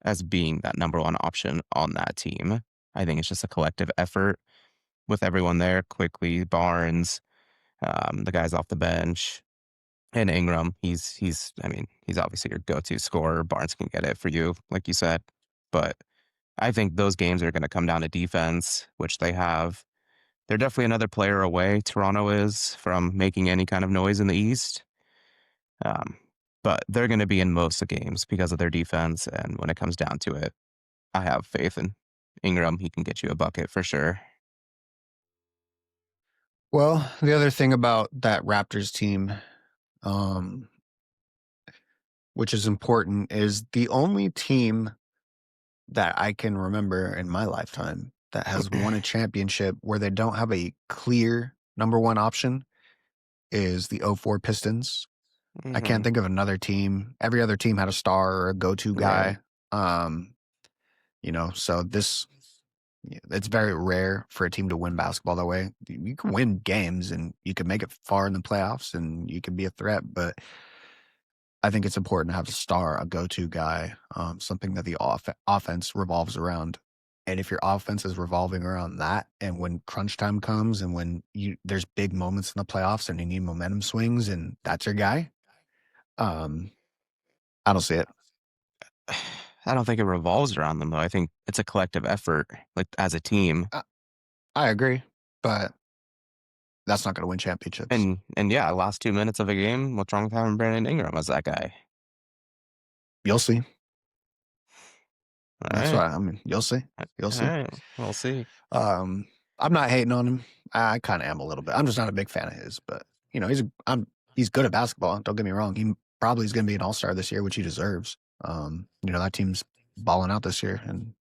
as being that number one option on that team. I think it's just a collective effort with everyone there. Quickly, Barnes, the guys off the bench, and Ingram. I mean, he's obviously your go-to scorer. Barnes can get it for you, like you said. But I think those games are going to come down to defense, which they have. They're definitely another player away, Toronto is, from making any kind of noise in the East. Um, but they're going to be in most of the games because of their defense. And when it comes down to it, I have faith in Ingram. He can get you a bucket for sure. Well, the other thing about that Raptors team, um, which is important, is the only team that I can remember in my lifetime that has won a championship where they don't have a clear number one option is the '04 Pistons. I can't Hmm. think of another team. Every other team had a star or a go-to Right. guy. Um, so it's very rare for a team to win basketball that way. You can win games and you can make it far in the playoffs and you can be a threat, but I think it's important to have a star, a go-to guy, something that the offense revolves around. And if your offense is revolving around that, and when crunch time comes, and when there's big moments in the playoffs, and you need momentum swings, and that's your guy, um, I don't see it. I don't think it revolves around them though. I think it's a collective effort, like as a team. I, I agree, but that's not going to win championships. And yeah, last 2 minutes of a game. What's wrong with having Brandon Ingram as that guy? You'll see. All That's right, why I mean. You'll see. You'll all see. right. We'll see. Um, I'm not hating on him. I kind of am a little bit. I'm just not a big fan of his, but he's good at basketball. Don't get me wrong. He probably is going to be an all-star this year, which he deserves. That team's balling out this year, and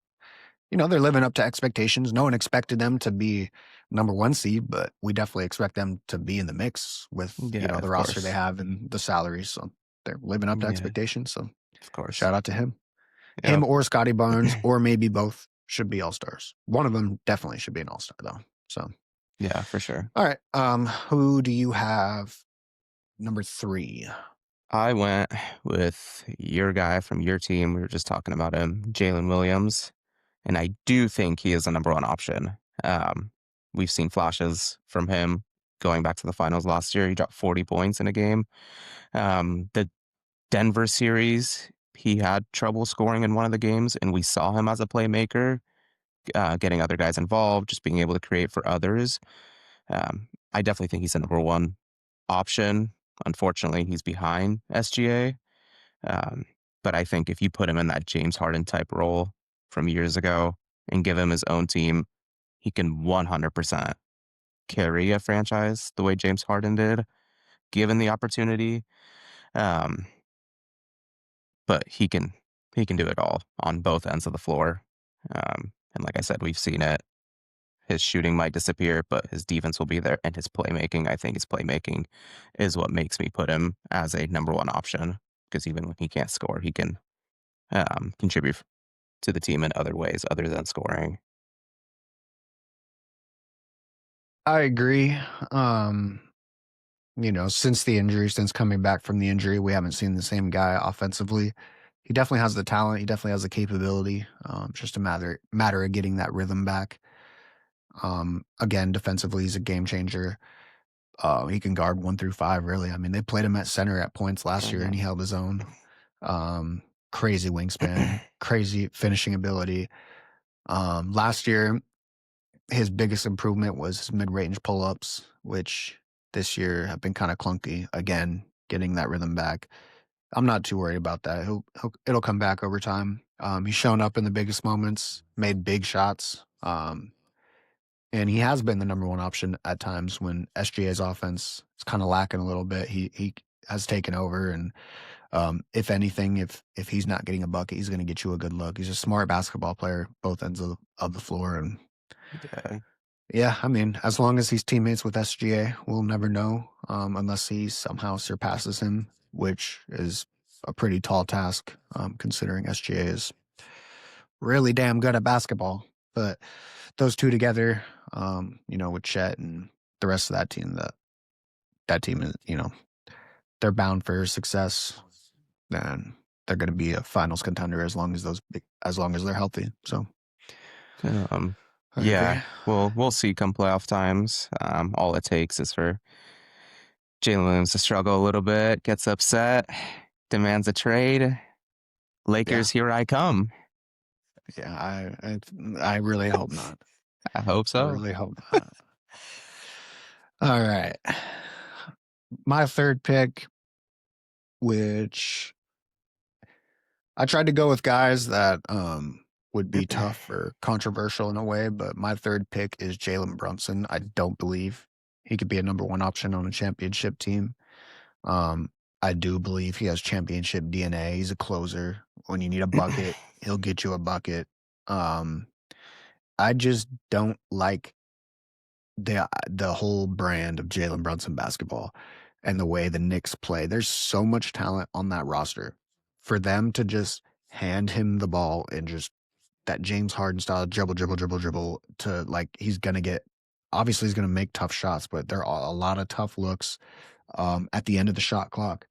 they're living up to expectations. No one expected them to be number one seed, but we definitely expect them to be in the mix with Yeah, the of roster they course. have and the salaries. So they're living up to Yeah, expectations. So of course. shout out to him Yep. or Scotty Barnes, or maybe both. should be all stars. One of them definitely should be an all star though. So, Yeah, for sure. all right. Who do you have number three? I went with your guy from your team. We were just talking about him, Jalen Williams, and I do think he is the number one option. Um, we've seen flashes from him going back to the finals last year. He dropped 40 points in a game. The Denver series, he had trouble scoring in one of the games, and we saw him as a playmaker, getting other guys involved, just being able to create for others. I definitely think he's the number one option. Unfortunately, he's behind SGA. Um, but I think if you put him in that James Harden type role from years ago and give him his own team, he can 100% carry a franchise the way James Harden did, given the opportunity. Um, but he can do it all on both ends of the floor. And like I said, we've seen it. His shooting might disappear, but his defense will be there, and his playmaking. I think his playmaking is what makes me put him as a number one option. Because even when he can't score, he can contribute to the team in other ways other than scoring. I agree. Um, since the injury, since coming back from the injury, we haven't seen the same guy offensively. He definitely has the talent. He definitely has the capability. It's just a matter of getting that rhythm back. Again, defensively, he's a game changer. He can guard 1 through 5. Really, I mean, they played him at center at points last year, and he held his own. Crazy wingspan, crazy finishing ability. Last year, his biggest improvement was his mid-range pull-ups, which this year have been kind of clunky. Again, getting that rhythm back. I'm not too worried about that. It'll come back over time. He's shown up in the biggest moments, made big shots, and he has been the number one option at times when SGA's offense is kind of lacking a little bit. He has taken over, and if anything, if he's not getting a bucket, he's going to get you a good look. He's a smart basketball player, both ends of the floor, and Yeah. yeah, I mean, as long as he's teammates with SGA, we'll never know, unless he somehow surpasses him, which is a pretty tall task, considering SGA is really damn good at basketball. But those two together, with Chet and the rest of that team, that team is, they're bound for success, and they're going to be a finals contender as long as they're healthy. So Um, I agree. yeah, we'll see come playoff times. All it takes is for Jalen Williams to struggle a little bit, gets upset, demands a trade. Yeah, Lakers, here I come. yeah. I really hope not. I hope I so. really hope not. All right. My third pick, which I tried to go with guys that would be tough or controversial in a way, but my third pick is Jalen Brunson. I don't believe he could be a number one option on a championship team. Um, I do believe he has championship DNA. He's a closer. When you need a bucket, he'll get you a bucket. Um, I just don't like the whole brand of Jalen Brunson basketball and the way the Knicks play. There's so much talent on that roster. For them to just hand him the ball and just that James Harden style dribble, dribble, dribble, dribble to like he's gonna get obviously he's gonna make tough shots, but there are a lot of tough looks at the end of the shot clock.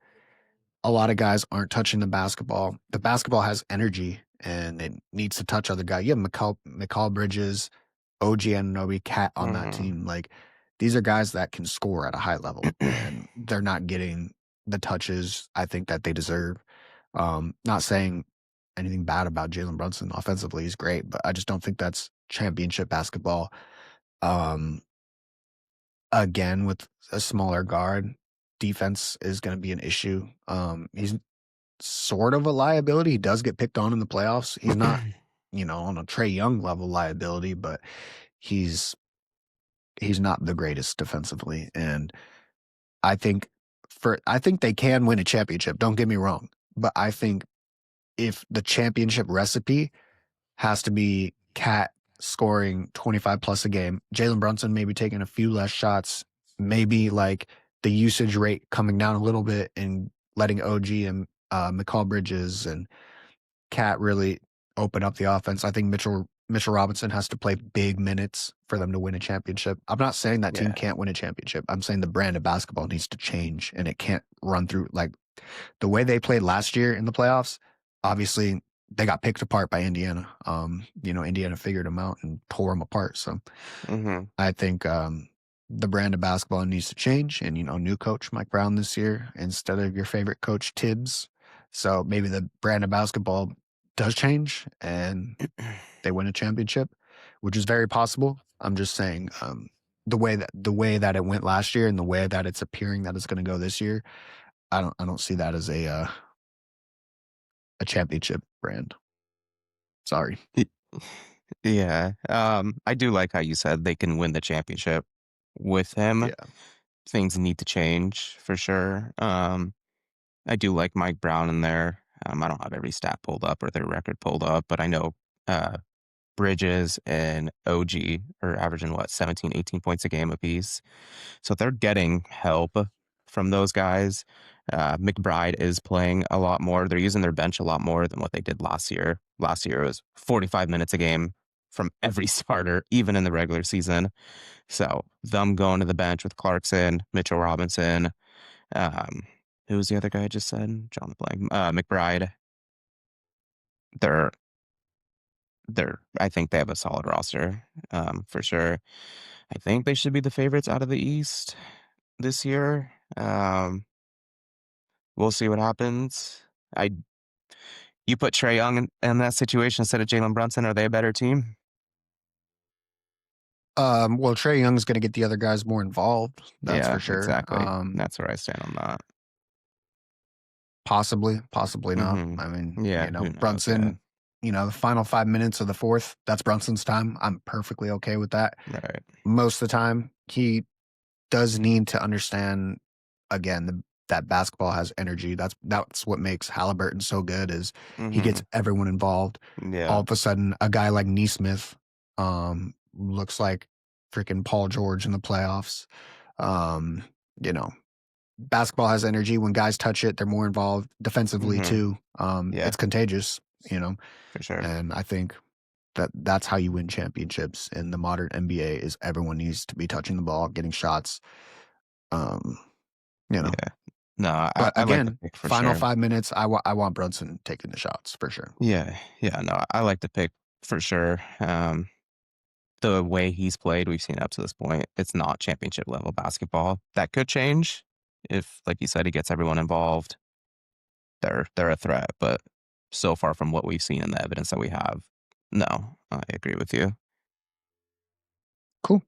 A lot of guys aren't touching the basketball. The basketball has energy and it needs to touch other guys. You have McCall Bridges, OG Anunoby, Cat on that Mhm. team. Like these are guys that can score at a high level, and they're not getting the touches I think that they deserve. Not saying anything bad about Jalen Brunson offensively; he's great, but I just don't think that's championship basketball. Um, Again, with a smaller guard, defense is going to be an issue. He's sort of a liability. He does get picked on in the playoffs. He's not, on a Trey Young level liability, but he's he's not the greatest defensively. And I think I think they can win a championship. Don't get me wrong, but I think if the championship recipe has to be Cat scoring 25 plus a game, Jalen Brunson maybe taking a few less shots, maybe like the usage rate coming down a little bit and letting OG and McCall Bridges and Cat really open up the offense. I think Mitchell Robinson has to play big minutes for them to win a championship. I'm not saying that team Yeah. can't win a championship. I'm saying the brand of basketball needs to change and it can't run through like the way they played last year in the playoffs. Obviously, they got picked apart by Indiana. Indiana figured them out and tore them apart. So Mhm. I think the brand of basketball needs to change. And new coach Mike Brown this year instead of your favorite coach Tibbs. So maybe the brand of basketball does change and they win a championship, which is very possible. I'm just saying the way that it went last year and the way that it's appearing that it's going to go this year, I don't see that as a championship brand. Sorry. Y Yeah, I do like how you said they can win the championship with him. Yeah. Things need to change for sure. I do like Mike Brown in there. I don't have every stat pulled up or their record pulled up, but I know, uh, Bridges and OG are averaging, what, 17, 18 points a game apiece. So they're getting help from those guys. McBride is playing a lot more. They're using their bench a lot more than what they did last year. Last year it was 45 minutes a game from every starter, even in the regular season. So them going to the bench with Clarkson, Mitchell Robinson, um, who was the other guy I just said? John blank. McBride. They're I think they have a solid roster, for sure. I think they should be the favorites out of the East this year. We'll see what happens. I You put Trae Young in that situation instead of Jalen Brunson, are they a better team? Well, Trey Young's going to get the other guys more involved. That's for Yeah, sure. exactly. That's where I stand on that. Possibly not. Mhm. I mean, Yeah, who knows? Yeah, Brunson, the final 5 minutes of the fourth, that's Brunson's time. I'm perfectly okay with that. right. Most of the time, he does need to understand again that basketball has energy. That's what makes Halliburton so good is he gets Mhm. everyone involved. All Yeah. of a sudden, a guy like Neesmith looks like freaking Paul George in the playoffs. Um, you know, basketball has energy. When guys touch it, they're more involved defensively Mhm. too. Yeah, It's contagious, you know, for sure. and I think that's how you win championships in the modern NBA is everyone needs to be touching the ball, getting shots. Um, you know, Yeah. No, but I like the again, pick for final sure. 5 minutes, I want Brunson taking the shots for sure. Yeah, yeah, no, I like the pick for sure. The way he's played, we've seen up to this point, it's not championship level basketball. That could change if, like you said, he gets everyone involved. They're a threat, but so far from what we've seen and the evidence that we have, no, I agree with you. Cool.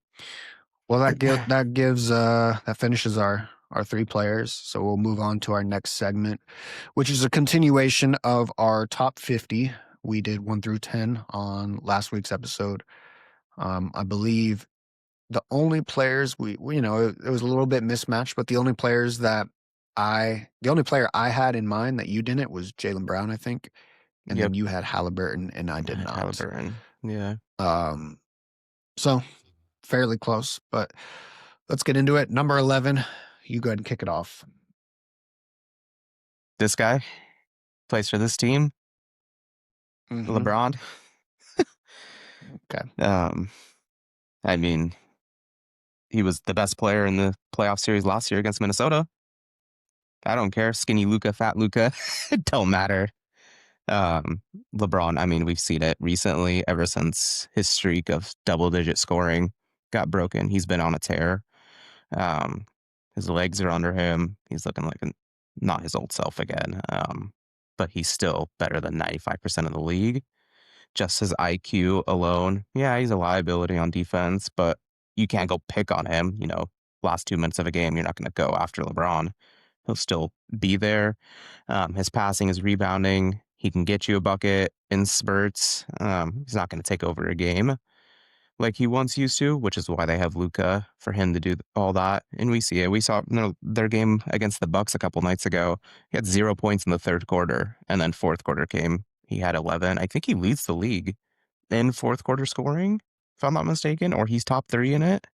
Well, that finishes our three players. So we'll move on to our next segment, which is a continuation of our top 50. We did 1 through 10 on last week's episode. I believe the only players it was a little bit mismatched, but the only player I had in mind that you didn't was Jalen Brown, I think, and Yep, then you had Halliburton, and I I did had not. Halliburton. Yeah. Um, so fairly close, but let's get into it. Number 11, you go ahead and kick it off. This guy plays for this team, Hmm. LeBron. Okay. Um, I mean, he was the best player in the playoff series last year against Minnesota. I don't care. Skinny Luca, fat Luca, it don't matter. Um, LeBron, I mean, we've seen it recently ever since his streak of double digit scoring got broken. He's been on a tear. Um, his legs are under him. He's looking like not his old self again. But he's still better than 95% of the league. Just his IQ alone. Yeah, he's a liability on defense, but you can't go pick on him. Last 2 minutes of a game, you're not going to go after LeBron. He'll still be there. His passing, his rebounding, he can get you a bucket in spurts. He's not going to take over a game like he once used to, which is why they have Luca for him to do all that. And we see it. We saw their game against the Bucks a couple nights ago. He had 0 points in the third quarter, and then fourth quarter came. He had 11. I think he leads the league in fourth quarter scoring, if I'm not mistaken, or he's top three in it.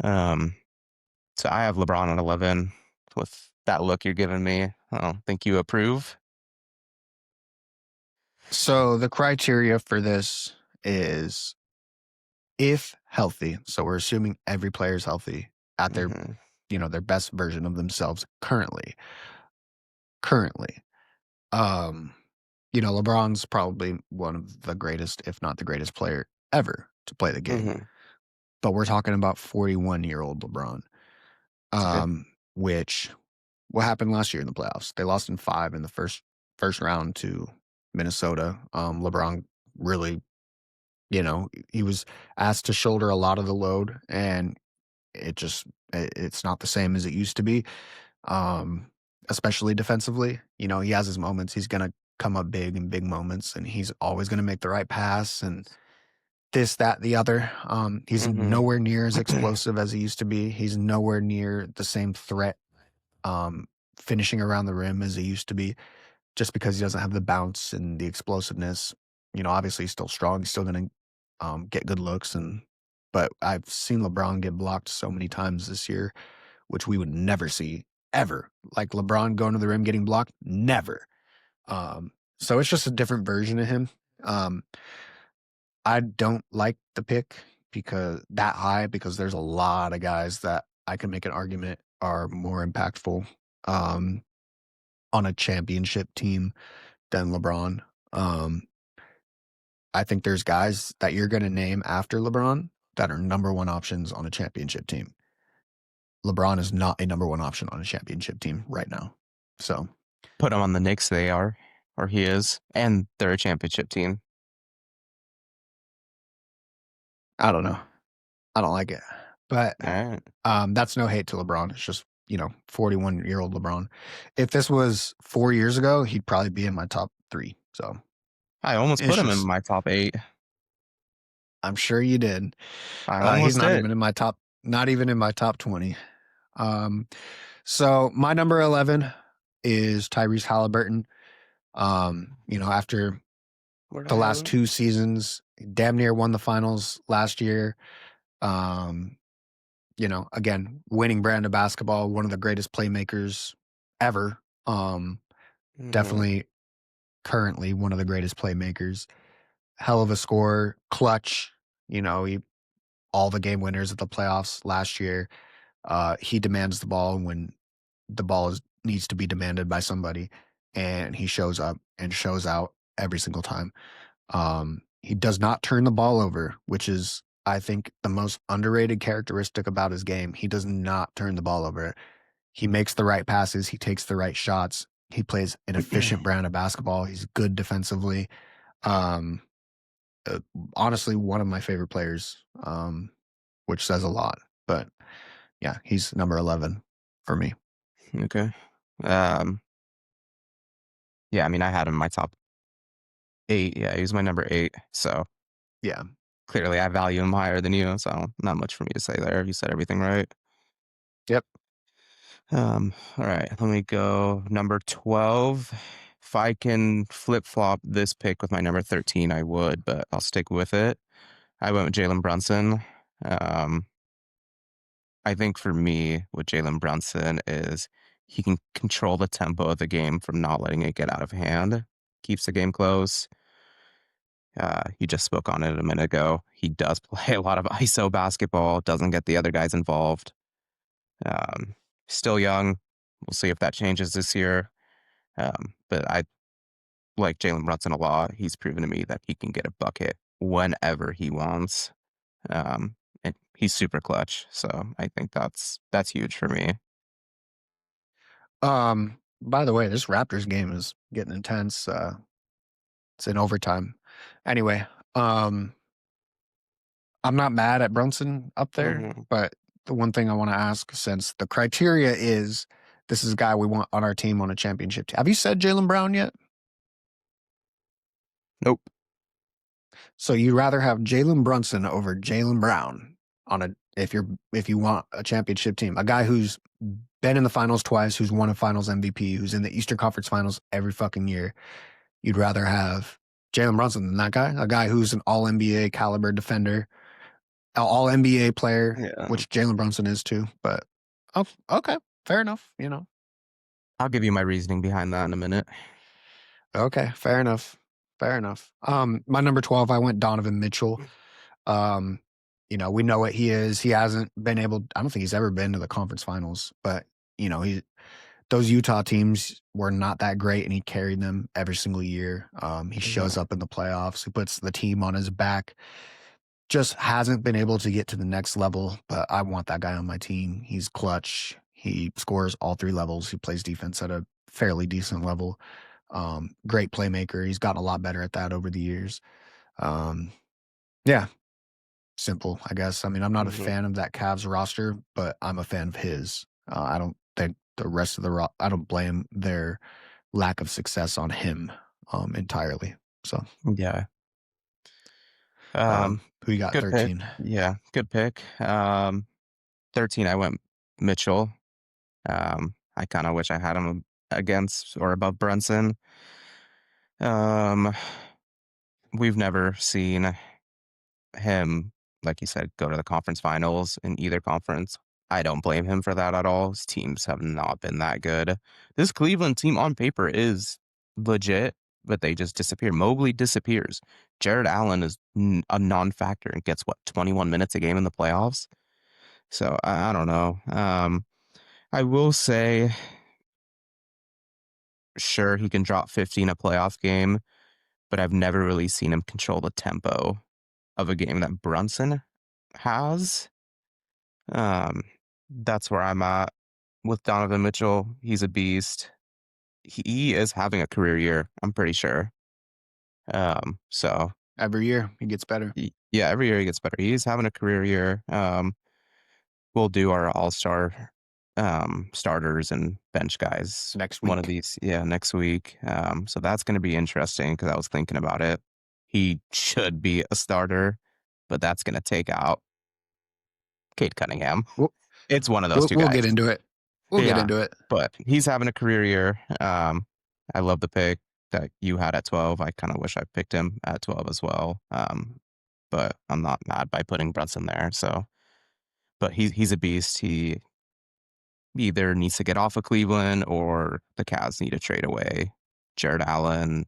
Um, so I have LeBron at 11. With that look you're giving me, I don't think you approve. So the criteria for this is if healthy, so we're assuming every player is healthy at their, Mhm. their best version of themselves currently. Um, LeBron's probably one of the greatest, if not the greatest player ever to play the game. Mhm. But we're talking about 41-year-old LeBron. Okay. Which what happened last year in the playoffs? They lost in 5 in the first round to Minnesota. LeBron really, he was asked to shoulder a lot of the load, and it's not the same as it used to be. Um, Especially defensively. He has his moments. He's gonna come up big in big moments, and he's always gonna make the right pass and this, that, the other. He's Mhm. nowhere near as explosive as he used to be. He's nowhere near the same threat, um, finishing around the rim as he used to be, just because he doesn't have the bounce and the explosiveness. Obviously he's still strong. He's still gonna get good looks, but I've seen LeBron get blocked so many times this year, which we would never see ever. Like LeBron going to the rim getting blocked, never. Um, so it's just a different version of him. Um, I don't like the pick because that high, because there's a lot of guys that I can make an argument are more impactful um, on a championship team than LeBron. Um, I think there's guys that you're going to name after LeBron that are number one options on a championship team. LeBron is not a number one option on a championship team right now. So Put him on the Knicks, they are, or he is, and they're a championship team. I don't know. I don't like it. But Alright. that's no hate to LeBron. It's just, 41-year-old LeBron. If this was 4 years ago, he'd probably be in my top three. So I almost it's put him in just, my top 8. I'm sure you did. I He's almost not did. even in my top, not even in my top 20. Um, so my number 11 is Tyrese Halliburton. After Where'd I the have last him? 2 seasons, damn near won the finals last year. Um, again, winning brand of basketball, one of the greatest playmakers ever. Mhm. Definitely currently one of the greatest playmakers. Hell of a scorer, clutch. He all the game winners at the playoffs last year. He demands the ball when the ball needs to be demanded by somebody, and he shows up and shows out every single time. He does not turn the ball over, which is, I think, the most underrated characteristic about his game. He does not turn the ball over. He makes the right passes. He takes the right shots. He plays an efficient brand of basketball. He's good defensively. Um, uh, Honestly, one of my favorite players, which says a lot. But yeah, he's number 11 for me. Okay. Um, yeah, I mean, I had him in my top 8. Yeah, he was my number 8, so Yeah. clearly I value him higher than you, so not much for me to say there. You said everything right. Yep. Alright, let me go number 12. If I can flip-flop this pick with my number 13, I would, but I'll stick with it. I went with Jalen Brunson. Um, I think for me, with Jalen Brunson is he can control the tempo of the game from not letting it get out of hand, keeps the game close. You just spoke on it a minute ago. He does play a lot of ISO basketball, doesn't get the other guys involved. Um, Still young. We'll see if that changes this year. But I like Jalen Brunson a lot. He's proven to me that he can get a bucket whenever he wants. Um, and he's super clutch. So I think that's huge for me. By the way, this Raptors game is getting intense. It's in overtime. Anyway, um, I'm not mad at Brunson up there, Mhm. but the one thing I want to ask, since the criteria is this is a guy we want on our team on a championship team. Have you said Jalen Brown yet? Nope. So you'd rather have Jalen Brunson over Jalen Brown on a if you want a championship team, a guy who's been in the finals twice, who's won a Finals MVP, who's in the Eastern Conference Finals every fucking year. You'd rather have Jalen Brunson than that guy, a guy who's an All NBA caliber defender, an All NBA player, Yeah. which Jalen Brunson is too. But oh, okay, fair enough. I'll give you my reasoning behind that in a minute. Okay, fair enough. Fair enough. My number 12, I went Donovan Mitchell. Um, we know what he is. He hasn't been able, I don't think he's ever been to the conference finals, but he those Utah teams were not that great and he carried them every single year. He shows Yeah. up in the playoffs. He puts the team on his back. Just hasn't been able to get to the next level, but I want that guy on my team. He's clutch. He scores all three levels. He plays defense at a fairly decent level. Great playmaker. He's gotten a lot better at that over the years. Um, yeah, simple, I guess. I mean, I'm not a Mhm. fan of that Cavs roster, but I'm a fan of his. I don't think the rest of I don't blame their lack of success on him entirely. So, Yeah. Um, who you got Good pick. 13? Yeah, good pick. 13, I went Mitchell. I kinda wish I had him against or above Brunson. Um, we've never seen him, like you said, go to the conference finals in either conference. I don't blame him for that at all. His teams have not been that good. This Cleveland team on paper is legit, but they just disappear. Mobley disappears. Jared Allen is a non-factor and gets what 21 minutes a game in the playoffs. So I don't know. I will say, sure, he can drop 50 in a playoff game, but I've never really seen him control the tempo of a game that Brunson has. Um, that's where I'm at with Donovan Mitchell. He's a beast. He is having a career year, I'm pretty sure. So Every year he gets better. yeah, every year he gets better. He's having a career year. We'll do our all-star starters and bench guys Next one of week. these, yeah, next week. So that's going to be interesting because I was thinking about it. He should be a starter, but that's going to take out Kate Cunningham. We'll, It's one of those we'll, two we'll guys. get into it. We'll get Yeah, into it. but he's having a career year. I love the pick that you had at 12. I kind of wish I picked him at 12 as well. But I'm not mad by putting Brunson there. So, but he's a beast. He either needs to get off of Cleveland or the Cavs need to trade away Jared Allen.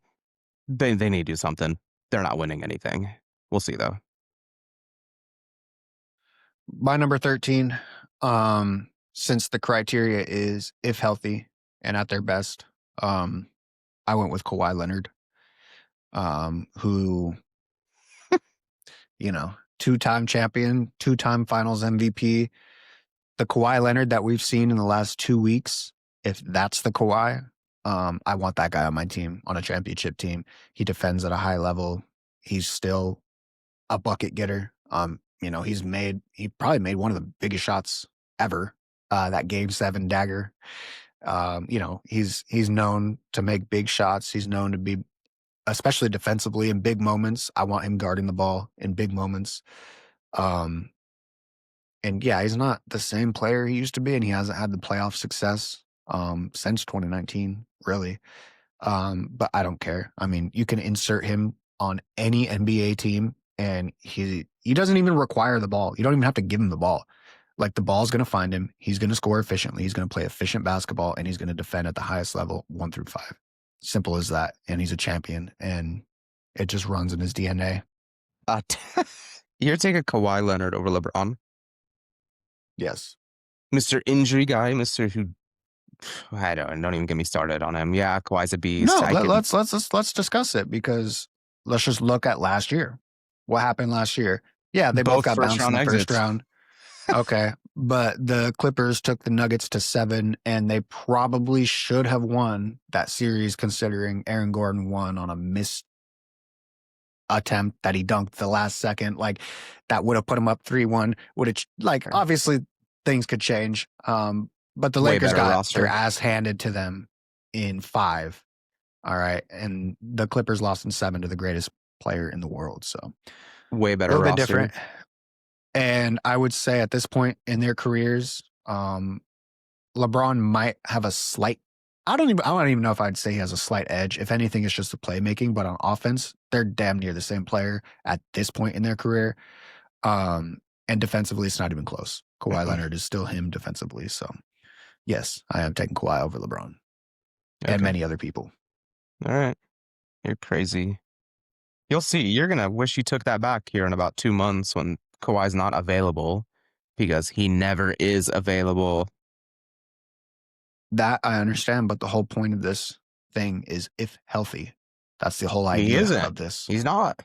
They need to do something. They're not winning anything. We'll see though. My number 13, since the criteria is if healthy and at their best, I went with Kawhi Leonard, who, two-time champion, two-time finals MVP. The Kawhi Leonard that we've seen in the last 2 weeks, if that's the Kawhi, I want that guy on my team, on a championship team. He defends at a high level. He's still a bucket getter. He probably made one of the biggest shots ever. That Game 7 dagger. He's known to make big shots. He's known to be, especially defensively in big moments. I want him guarding the ball in big moments. Um, and yeah, he's not the same player he used to be, and he hasn't had the playoff success since 2019, really. But I don't care. I mean, you can insert him on any NBA team, and he doesn't even require the ball. You don't even have to give him the ball. Like the ball's going to find him. He's going to score efficiently. He's going to play efficient basketball, and he's going to defend at the highest level, 1 through 5. Simple as that. And he's a champion, and it just runs in his DNA. Uh, you're taking Kawhi Leonard over LeBron, Yes. Mr. Injury guy, Mr. Who I don't even get me started on him. Yeah, Kawhi's a beast. No, I can let's discuss it because let's just look at last year. What happened last year? Yeah, they both both got first bounced in round the first exits. round. Okay. But the Clippers took the Nuggets to 7, and they probably should have won that series considering Aaron Gordon won on a missed attempt that he dunked the last second. Like, that would have put him up 3-1. Would it, like, obviously things could change. But the Way Lakers better got their roster. ass handed to them in 5. All right. And the Clippers lost in 7 to the greatest player in the world. So a Way better little bit roster. different. And I would say at this point in their careers, LeBron might have a slight. I don't even know if I'd say he has a slight edge. If anything, it's just the playmaking. But on offense, they're damn near the same player at this point in their career. And defensively, it's not even close. Kawhi Leonard is still him defensively. So yes, I am taking Kawhi over LeBron and Okay. many other people. All right. You're crazy. You'll see. You're gonna wish you took that back here in about 2 months when Kawhi's not available because he never is available. That I understand, but the whole point of this thing is if healthy. That's the whole He idea isn't. of this. He's not.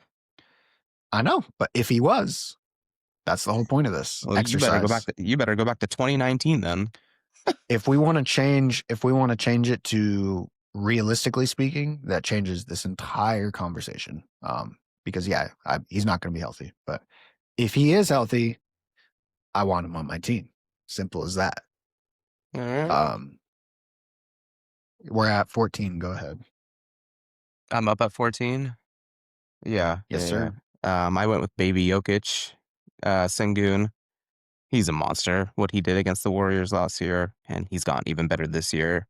I know, but if he was, that's the whole point of this Well, exercise. you better go back to 2019 then. If we want to change it to realistically speaking, that changes this entire conversation. Because yeah, he's not going to be healthy, but if he is healthy, I want him on my team. Simple as that. All right. Um, we're at 14. Go ahead. I'm up at 14. Yeah, Yes, yeah, sir. yeah. I went with Baby Jokic, Sengun. He's a monster. What he did against the Warriors last year, and he's gotten even better this year.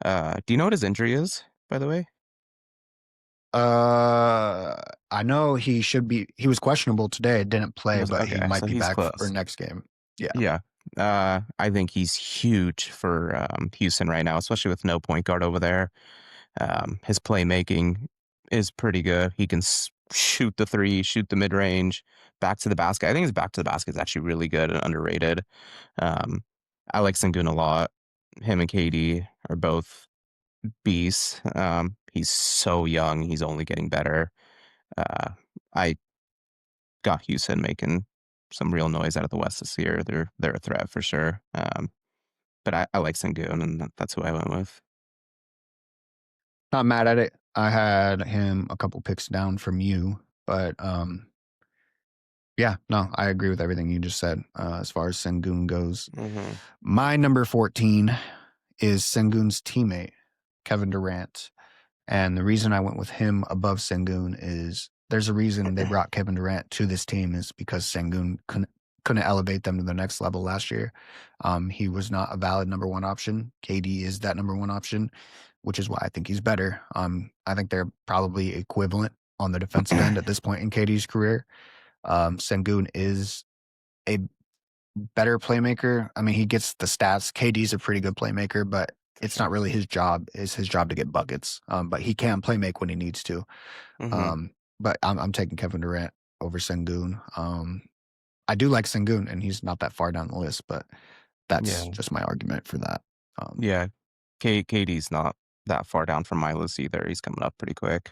Do you know what his injury is, by the way? Uh, I know he should be. He was questionable today. Didn't play, but he Okay, might so be he's back for close. next game. Yeah. Yeah. I think he's huge for Houston right now, especially with no point guard over there. His playmaking is pretty good. He can shoot the three, shoot the mid range, back to the basket. I think his back to the basket is actually really good and underrated. Um, I like Sengun a lot. Him and KD are both beasts. He's so young. He's only getting better. Uh, I got Houston making some real noise out of the West this year. They're a threat for sure. But I like Sengun, and that's who I went with. Not mad at it. I had him a couple picks down from you, but yeah, no, I agree with everything you just said as far as Sengun goes. Hmm. My number 14 is Sengun's teammate, Kevin Durant. And the reason I went with him above Sengun is there's a reason they brought Kevin Durant to this team is because Sengun couldn't elevate them to the next level last year. He was not a valid number one option. KD is that number one option, which is why I think he's better. I think they're probably equivalent on the defensive end at this point in KD's career. Sengun is a better playmaker. I mean, he gets the stats. KD's a pretty good playmaker, but it's not really his job. It's his job to get buckets. But he can play make when he needs to. Hmm. But I'm taking Kevin Durant over Sengun. I do like Sengun, and he's not that far down the list, but that's Yeah, just my argument for that. yeah. KD's not that far down from my list either. He's coming up pretty quick.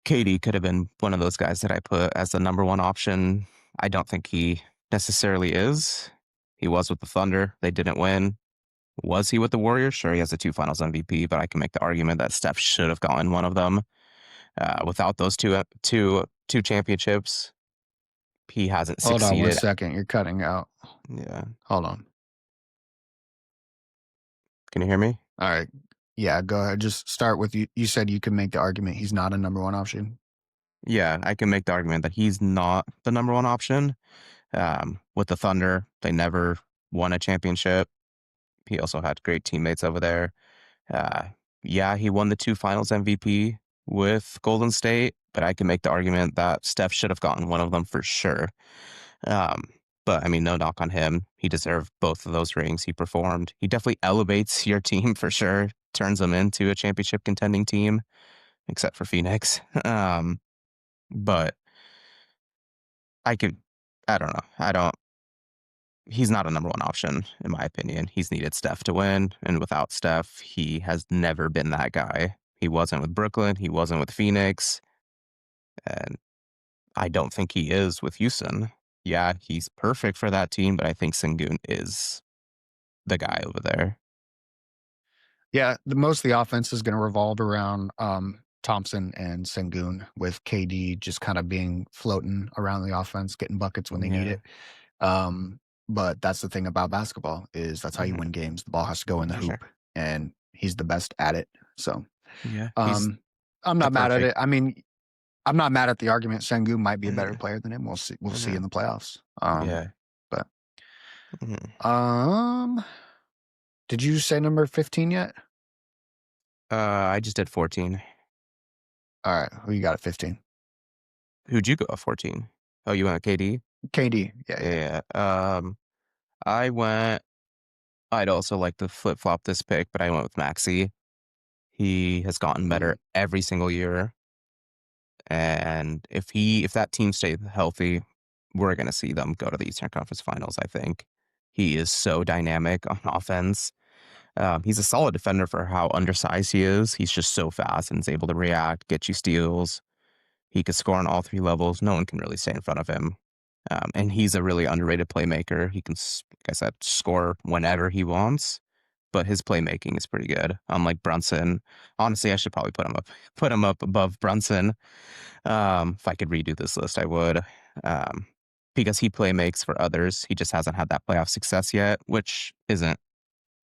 KD could have been one of those guys that I put as the number one option. I don't think he necessarily is. He was with the Thunder. They didn't win. Was he with the Warriors? Sure, he has the two Finals MVP, but I can make the argument that Steph should have gotten one of them. Without those two championships, he hasn't Hold on one succeeded. second. You're cutting out. Yeah, Hold on. can you hear me? All right. Yeah, go ahead. Just start with you. You said you could make the argument he's not a number one option. Yeah, I can make the argument that he's not the number one option. With the Thunder, they never won a championship. He also had great teammates over there. Uh, yeah, he won the two Finals MVP with Golden State, but I can make the argument that Steph should have gotten one of them for sure. Um, but I mean, no knock on him. He deserved both of those rings. He performed. He definitely elevates your team for sure, turns them into a championship contending team, except for Phoenix. But I could, I don't know. I don't, he's not a number one option, in my opinion. He's needed Steph to win. And without Steph, he has never been that guy. He wasn't with Brooklyn. He wasn't with Phoenix. And I don't think he is with Houston. Yeah, he's perfect for that team, but I think Sengun is the guy over there. Yeah, most of the offense is going to revolve around Thompson and Sengun, with KD just kind of being floating around the offense, getting buckets when they need Yeah. it. Um, but that's the thing about basketball is that's how you Hmm. win games. The ball has to go in the For sure. hoop, and he's the best at it. So Yeah. He's um, I'm the not mad at perfect. it. I mean, I'm not mad at the argument. Sengun might be a better Hmm. player than him. We'll see. We'll see in Hmm. the playoffs. Yeah. But Hmm. um, did you say number 15 yet? I just did 14. All right, who you got at 15? Who'd you go at 14? Oh, you went with KD? KD. Yeah, yeah. Yeah. I went. I'd also like to flip flop this pick, but I went with Maxi. He has gotten better Ooh, every single year. And if that team stays healthy, we're gonna see them go to the Eastern Conference Finals, I think. He is so dynamic on offense. He's a solid defender for how undersized he is. He's just so fast and is able to react, get you steals. He could score on all three levels. No one can really stay in front of him. And he's a really underrated playmaker. He can, like I said, score whenever he wants, but his playmaking is pretty good. Unlike Brunson, honestly, I should probably put him up above Brunson. If I could redo this list, I would, um, because he play makes for others. He just hasn't had that playoff success yet, which isn't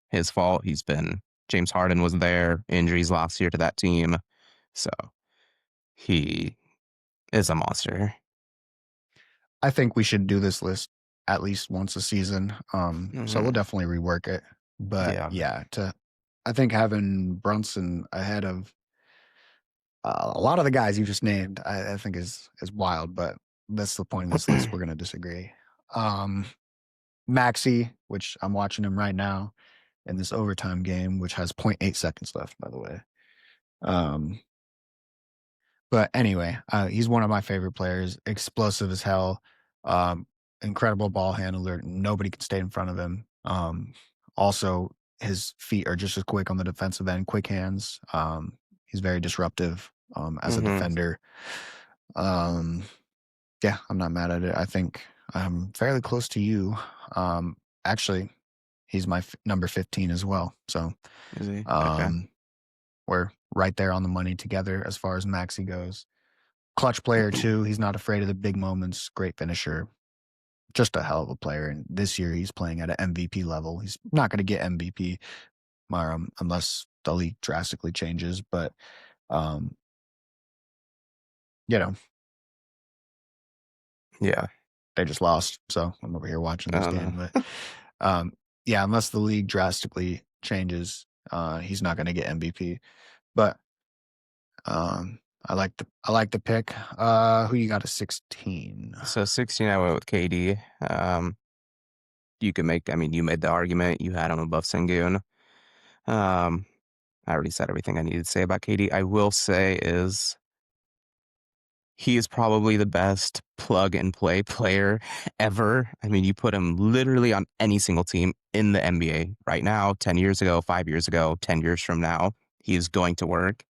his fault. James Harden was there, injuries last year to that team, so he is a monster. I think we should do this list at least once a season. So we'll Mhm. definitely rework it. But Yeah. yeah, I think having Brunson ahead of a lot of the guys you just named, I think is wild. But that's the point of this list. We're gonna disagree. Um, Maxi, which I'm watching him right now in this overtime game, which has zero point 0.8 seconds left, by the way. Um, But anyway, he's one of my favorite players, explosive as hell, um, incredible ball handler. Nobody can stay in front of him. Also, his feet are just as quick on the defensive end, quick hands. He's very disruptive as a Mhm. defender. Um, yeah, I'm not mad at it. I think I'm fairly close to you. Actually, he's my number 15 as well. So Is he? Okay. um, we're right there on the money together as far as Maxi goes. Clutch player too. He's not afraid of the big moments. Great finisher. Just a hell of a player. And this year he's playing at an MVP level. He's not going to get MVP unless the league drastically changes. But um, you know, Yeah. they just lost. So I'm over here watching I this don't know. game. But um, yeah, unless the league drastically changes, he's not going to get MVP. But I like the pick. Who you got a 16? So 16, I went with KD. I mean, you made the argument. You had him above Sengun. Um, I already said everything I needed to say about KD. I will say is he is probably the best plug and play player ever. I mean, you put him literally on any single team in the NBA right now, 10 years ago, 5 years ago, 10 years from now, he is going to work.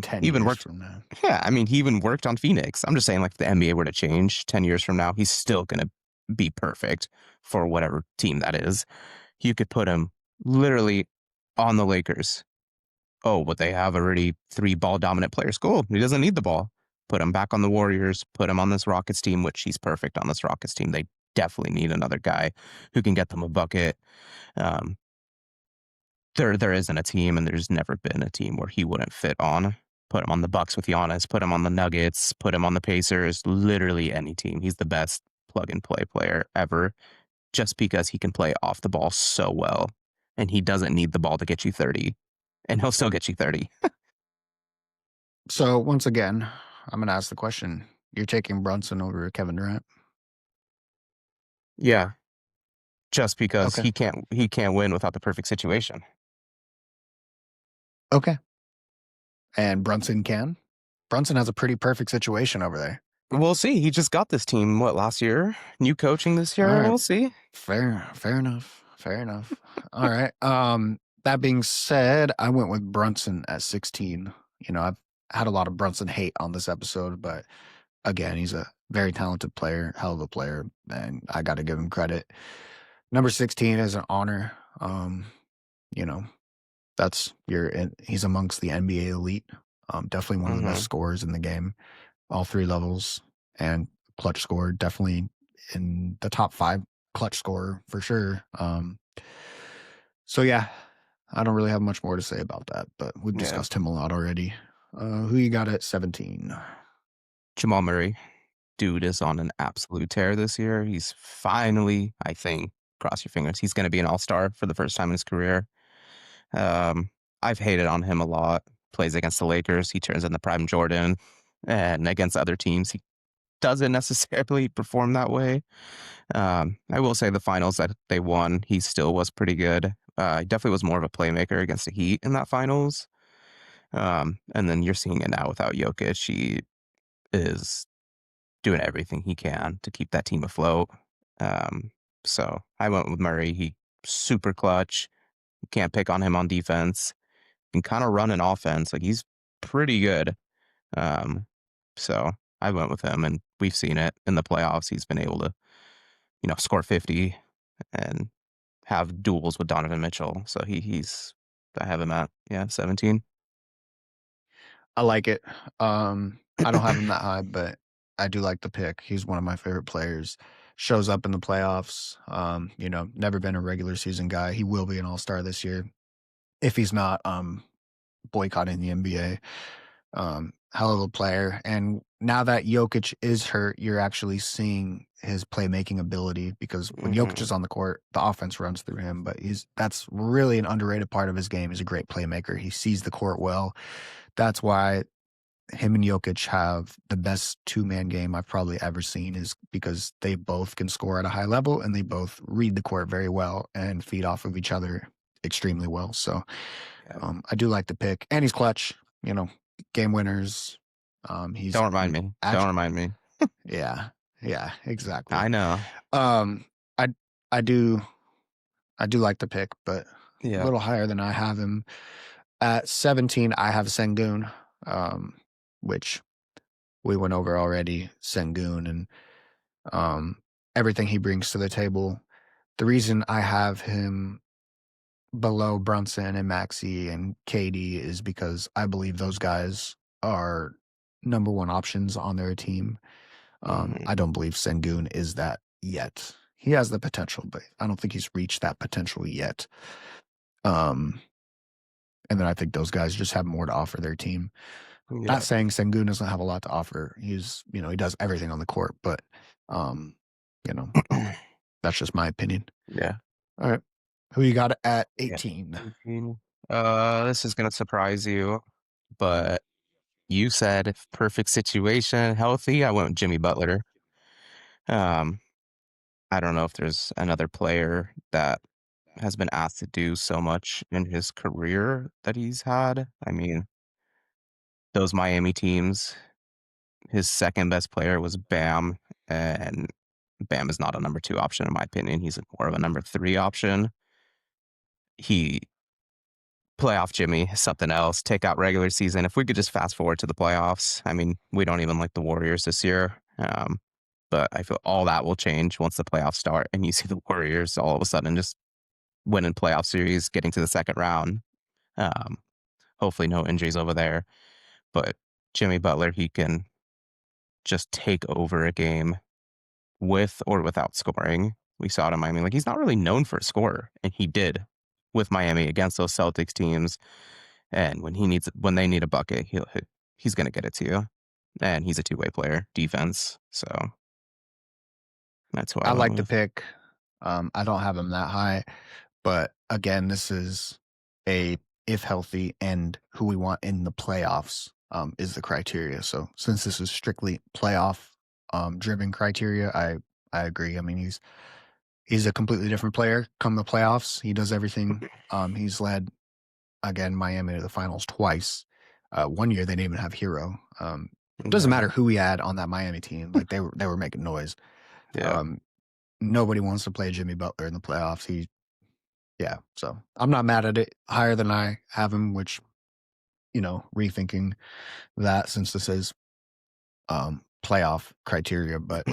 10 He even years worked. from now. Yeah, I mean, he even worked on Phoenix. I'm just saying, like, if the NBA were to change 10 years from now, he's still going to be perfect for whatever team that is. You could put him literally on the Lakers. Oh, but they have already three ball dominant players. Cool. He doesn't need the ball. Put him back on the Warriors, put him on this Rockets team, which he's perfect on this Rockets team. They definitely need another guy who can get them a bucket. Um, there isn't a team, and there's never been a team where he wouldn't fit on. Put him on the Bucks with Giannis, put him on the Nuggets, put him on the Pacers, literally any team. He's the best plug and play player ever just because he can play off the ball so well. And he doesn't need the ball to get you 30. And he'll still get you 30. So once again, I'm gonna ask the question. You're taking Brunson over Kevin Durant? Yeah. Just because Okay. he can't win without the perfect situation. Okay. And Brunson can? Brunson has a pretty perfect situation over there. We'll see. He just got this team, what, last year? New coaching this All year? right. We'll see. Fair enough. Fair enough. All right. That being said, I went with Brunson at 16. I've had a lot of Brunson hate on this episode, but again, he's a very talented player, hell of a player, and I got to give him credit. Number 16 is an honor. You know, he's amongst the NBA elite. Definitely one of the best Mhm. scorers in the game, all three levels, and clutch scorer, definitely in the top 5 clutch scorer for sure. So yeah, I don't really have much more to say about that, but we've Yeah. discussed him a lot already. Who you got at 17? Jamal Murray. Dude is on an absolute tear this year. He's finally, I think, cross your fingers, he's gonna be an all-star for the first time in his career. Um, I've hated on him a lot. Plays against the Lakers, he turns into prime Jordan, and against other teams, he doesn't necessarily perform that way. I will say the finals that they won, he still was pretty good. He definitely was more of a playmaker against the Heat in that finals. And then you're seeing it now without Jokic. is doing everything he can to keep that team afloat. Um, so I went with Murray. He super clutch. Can't pick on him on defense. Can kind of run an offense. Like he's pretty good. Um, so I went with him, and we've seen it in the playoffs. He's been able to, score 50 and have duels with Donovan Mitchell. So he's I have him at 17. I like it. I don't have him that high, but I do like the pick. He's one of my favorite players. Shows up in the playoffs. Never been a regular season guy. He will be an all-star this year. If he's not, boycotting the NBA. Hell of a player. And now that Jokic is hurt, you're actually seeing his playmaking ability because when Jokic Hmm. is on the court, the offense runs through him. But that's really an underrated part of his game. He's a great playmaker. He sees the court well. That's why him and Jokic have the best two-man game I've probably ever seen is because they both can score at a high level and they both read the court very well and feed off of each other extremely well. So Yeah. I do like the pick, and he's clutch. You know, game winners. He's Don't remind me. Don't actually, remind me. yeah, yeah, I exactly. know. Um, I I do I do like the pick, but a Yeah. little higher than I have him at 17. I have Sengun, um, which we went over already. Sengun and um, everything he brings to the table. The reason I have him below Brunson and Maxey and KD is because I believe those guys are number one options on their team. I Hmm. don't believe Sengun is that yet. He has the potential, but I don't think he's reached that potential yet. Um, and then I think those guys just have more to offer their team. Not Yeah. saying Sengun doesn't have a lot to offer. He does everything on the court, but um, you know, that's just my opinion. Yeah. All right. Who you got at Yeah. 18? 18. This is gonna surprise you, but you said if perfect situation, healthy. I went with Jimmy Butler. Um, I don't know if there's another player that has been asked to do so much in his career that he's had. I mean, those Miami teams, his second best player was Bam, and Bam is not a number two option in my opinion. He's more of a number three option. He Playoff Jimmy is something else. Take out regular season. If we could just fast forward to the playoffs, I mean, we don't even like the Warriors this year. But I feel all that will change once the playoffs start and you see the Warriors all of a sudden just winning playoff series, getting to the second round. Um, Hopefully, no injuries over there. But Jimmy Butler, he can just take over a game with or without scoring. We saw it in Miami. Like, he's not really known for a scorer, and he did with Miami against those Celtics teams. And when they need a bucket, he's gonna get it to you. And he's a two-way player, defense. So that's who I I went like the with. pick. I don't have him that high, but again, this is a if healthy and who we want in the playoffs is the criteria. So since this is strictly playoff driven criteria, I agree. I mean, he's a completely different player come the playoffs. He does everything. He's led again Miami to the finals twice. One year they didn't even have Hero. Doesn't Yeah, matter who he had on that Miami team. Like they were making noise. yeah, Um, Nobody wants to play Jimmy Butler in the playoffs. Yeah. So I'm not mad at it. Higher than I have him, which rethinking that since this is playoff criteria. But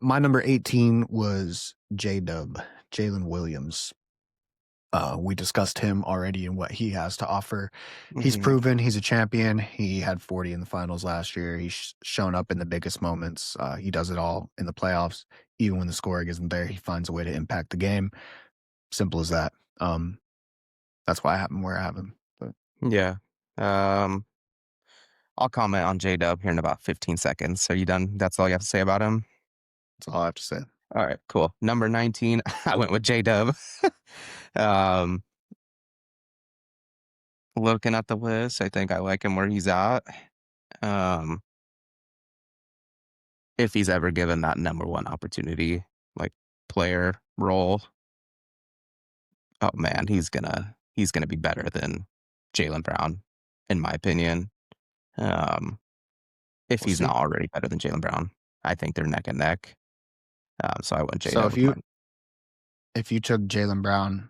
my number 18 was J Dub, Jalen Williams. We discussed him already and what he has to offer. He's hmm, proven he's a champion. He had 40 in the finals last year. He's shown up in the biggest moments. He does it all in the playoffs. Even when the scoring isn't there, he finds a way to impact the game. Simple as that. That's why I have him where I have him. But yeah. Um, I'll comment on J Dub here in about 15 seconds. Are you done? That's all you have to say about him. that's all I have to say. All right, cool. Number 19, I went with J Dub. um, Looking at the list, I think I like him where he's at. Um, if he's ever given that number one opportunity, like player role, oh man, he's gonna be better than Jalen Brown, in my opinion. Um, if We'll he's not see. already better than Jaylen Brown. I think they're neck and neck. So I went So J-Dub if with you mine. if you took Jaylen Brown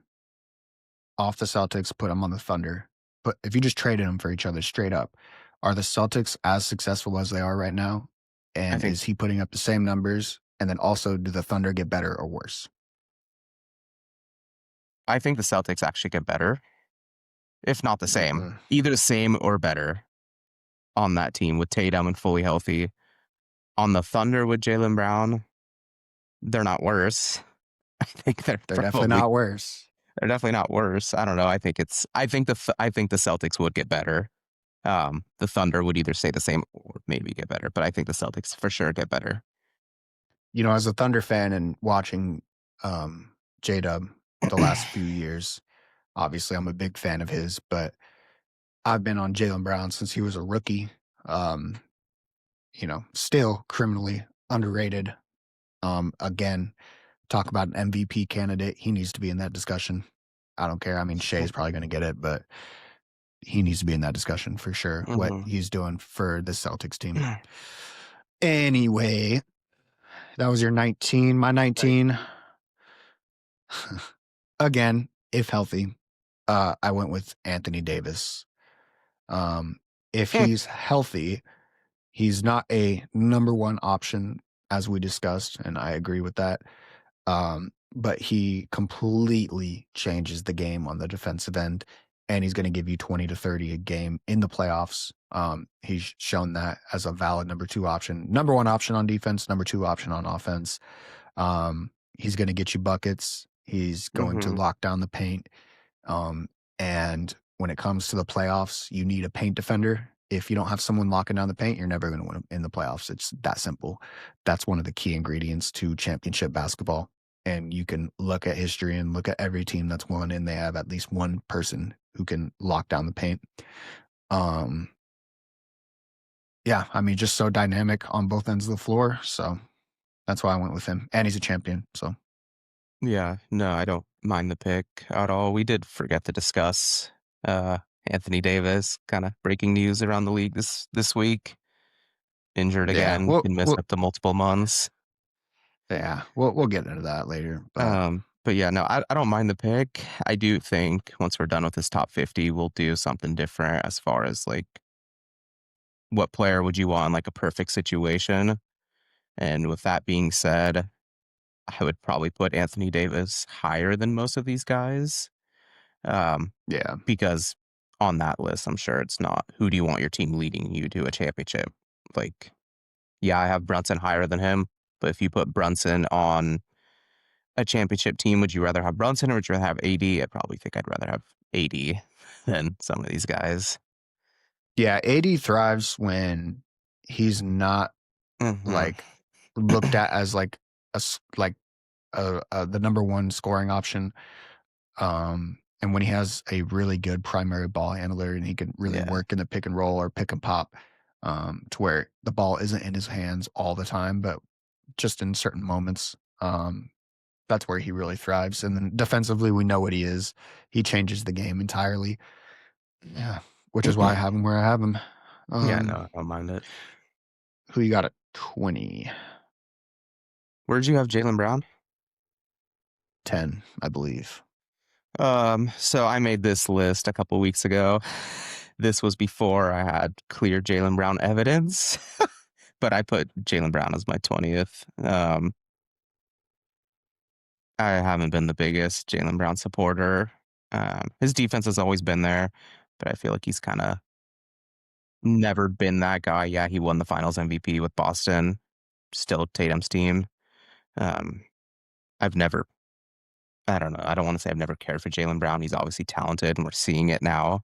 off the Celtics, put him on the Thunder, but if you just traded them for each other straight up, are the Celtics as successful as they are right now? I And think is he putting up the same numbers? And then also, do the Thunder get better or worse? I think the Celtics actually get better, if not the same. Mm-mm. Either the same or better on that team with Tatum and fully healthy. On the Thunder with Jaylen Brown, they're not worse. I think They're definitely not worse. they're definitely not worse. I don't know. I think the Celtics would get better. The Thunder would either stay the same or maybe get better, but I think the Celtics for sure get better. You know, as a Thunder fan and watching um, J Dub the last few years, obviously I'm a big fan of his, but I've been on Jaylen Brown since he was a rookie. Um, you know, still criminally underrated. Again, talk about an MVP candidate. He needs to be in that discussion. I don't care. I mean, Shea's probably going to get it, but he needs to be in that discussion for sure. What Mhm. he's doing for the Celtics team. Anyway, that was your 19. My 19, again, if healthy, I went with Anthony Davis. Um, if Mm, he's healthy, he's not a number one option, as we discussed, and I agree with that. But he completely changes the game on the defensive end, and he's going to give you 20 to 30 a game in the playoffs. He's shown that as a valid number two option, number one option on defense, number two option on offense. He's going to get you buckets. He's going to mhm. lock down the paint. Um, and when it comes to the playoffs, you need a paint defender. If you don't have someone locking down the paint, you're never going to win in the playoffs. It's that simple. That's one of the key ingredients to championship basketball. And you can look at history and look at every team that's won, and they have at least one person who can lock down the paint. Um, yeah, I mean, just so dynamic on both ends of the floor. So that's why I went with him. And he's a champion. So Yeah, no, I don't mind the pick at all. We did forget to discuss uh, Anthony Davis, kind of breaking news around the league this week. Injured yeah, again, been missed up to multiple months. we'll get into that later. But But yeah, no, I don't mind the pick. I do think once we're done with this top 50, we'll do something different as far as like what player would you want in like a perfect situation. And with that being said, I would probably put Anthony Davis higher than most of these guys. Um, yeah, because on that list, I'm sure it's not who do you want your team leading you to a championship. Like, yeah, I have Brunson higher than him, but if you put Brunson on a championship team, would you rather have Brunson or would you rather have AD? I probably think I'd rather have AD than some of these guys. yeah, AD thrives when he's not Mhm. like looked at as like like the number one scoring option. And when he has a really good primary ball handler and he can really Yeah. work in the pick and roll or pick and pop, to where the ball isn't in his hands all the time, but just in certain moments. That's where he really thrives. And then defensively, we know what he is. He changes the game entirely. Yeah, which is why I have him where I have him. Yeah, Um, no, I don't mind it. who you got at 20, Where'd you have Jaylen Brown? 10, I believe. So I made this list a couple weeks ago. This was before I had clear Jaylen Brown evidence, but I put Jaylen Brown as my 20th. I haven't been the biggest Jaylen Brown supporter. His defense has always been there, but I feel like he's kind of never been that guy. Yeah, he won the Finals MVP with Boston, still Tatum's team. Um, I've never, I don't know. I don't want to say I've never cared for Jaylen Brown. He's obviously talented, and we're seeing it now.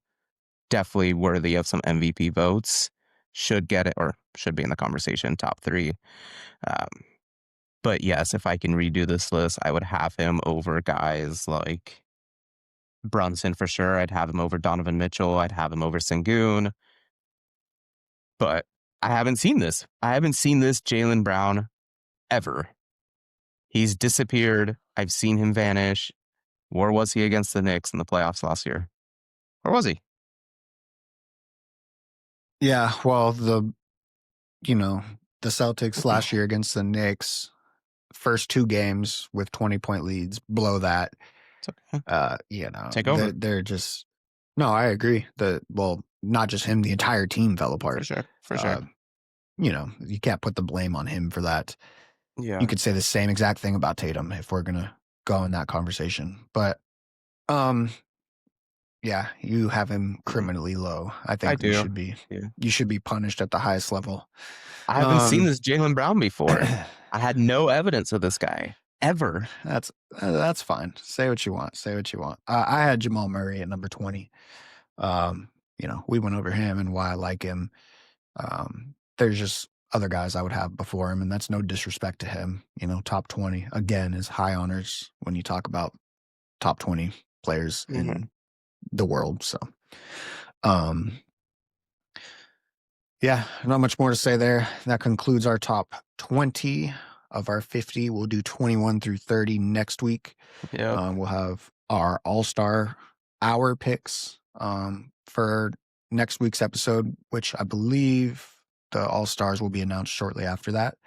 Definitely worthy of some MVP votes. Should get it or should be in the conversation, top three. Um, but yes, if I can redo this list, I would have him over guys like Brunson for sure. I'd have him over Donovan Mitchell. I'd have him over Sengun. But I haven't seen this. I haven't seen this Jaylen Brown ever. He's disappeared. I've seen him vanish. Where was he against the Knicks in the playoffs last year? Where was he? Yeah, well, the you know, the Celtics last year against the Knicks, first 2 games with 20-point leads, blow that. It's okay. Take They're over they're just no, I agree. Well, not just him, the entire team fell for apart. sure. For sure. Uh, you can't put the blame on him for that. You Yeah. could say the same exact thing about Tatum if we're gonna go in that conversation. But um, yeah, you have him Mm, criminally low. I I think do. Yeah. you should be punished at the highest level. I haven't seen Um, this Jalen Brown before. I had no evidence of this guy ever. that's that's fine. Say what you want. Say what you want. I had Jamal Murray at number 20. We went over him and why I like him. There's just other guys I would have before him, and that's no disrespect to him. Top 20 again is high honors when you talk about top 20 players Mhm. in the world. So, um, yeah, not much more to say there. That concludes our top 20 of our 50. We'll do 21 through 30 next week. Yep. We'll have our all-star hour picks for next week's episode, which I believe the all-stars will be announced shortly after that.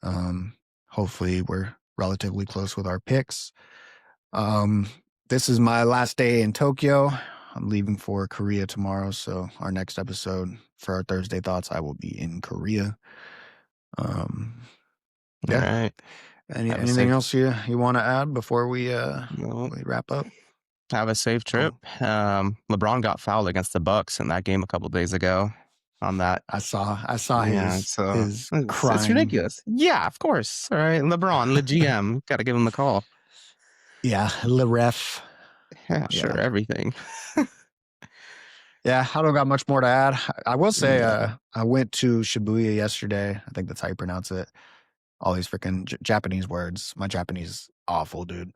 Um, Hopefully we're relatively close with our picks. This is my last day in Tokyo. I'm leaving for Korea tomorrow, so our next episode for our Thursday thoughts, I will be in Korea. Um, All yeah. right. Have a Anything safe. else you want to add before No. we wrap up? Have a safe trip. Cool. LeBron got fouled against the Bucks in that game a couple days ago. On that, I saw yeah. his So his it's crying. ridiculous. Yeah, of course. All right, LeBron, the GM, got to give him the call. Yeah, Le Ref. Yeah, Yeah. sure, everything. Yeah, I don't got much more to add. I will say Yeah, I went to Shibuya yesterday. I think that's how you pronounce it. All these freaking Japanese words. My Japanese is awful, dude.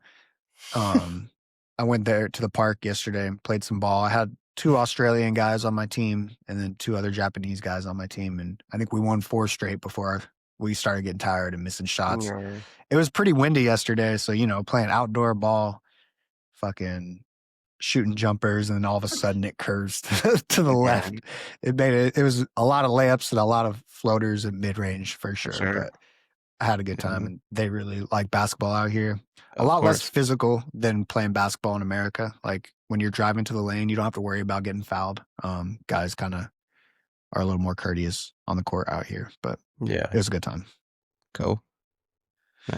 Um, I went there to the park yesterday and played some ball. I had 2 Australian guys on my team and then 2 other Japanese guys on my team, and I think we won 4 straight before we started getting tired and missing shots. yeah, It was pretty windy yesterday, so, playing outdoor ball, fucking shooting jumpers, and then all of a sudden it curves to the man, left. It was a lot of layups and a lot of floaters and mid-range for for sure, sure. but I had a good time, Yeah, and they really like basketball out here. A of lot less course. physical than playing basketball in America. Like when you're driving to the lane, you don't have to worry about getting fouled. Guys kind of are a little more courteous on the court out here, but Yeah, it was a good time. cool,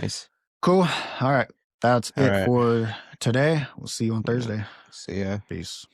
nice. Cool. All right. That's All it right. for today. We'll see you on Yeah. Thursday. See ya. Peace.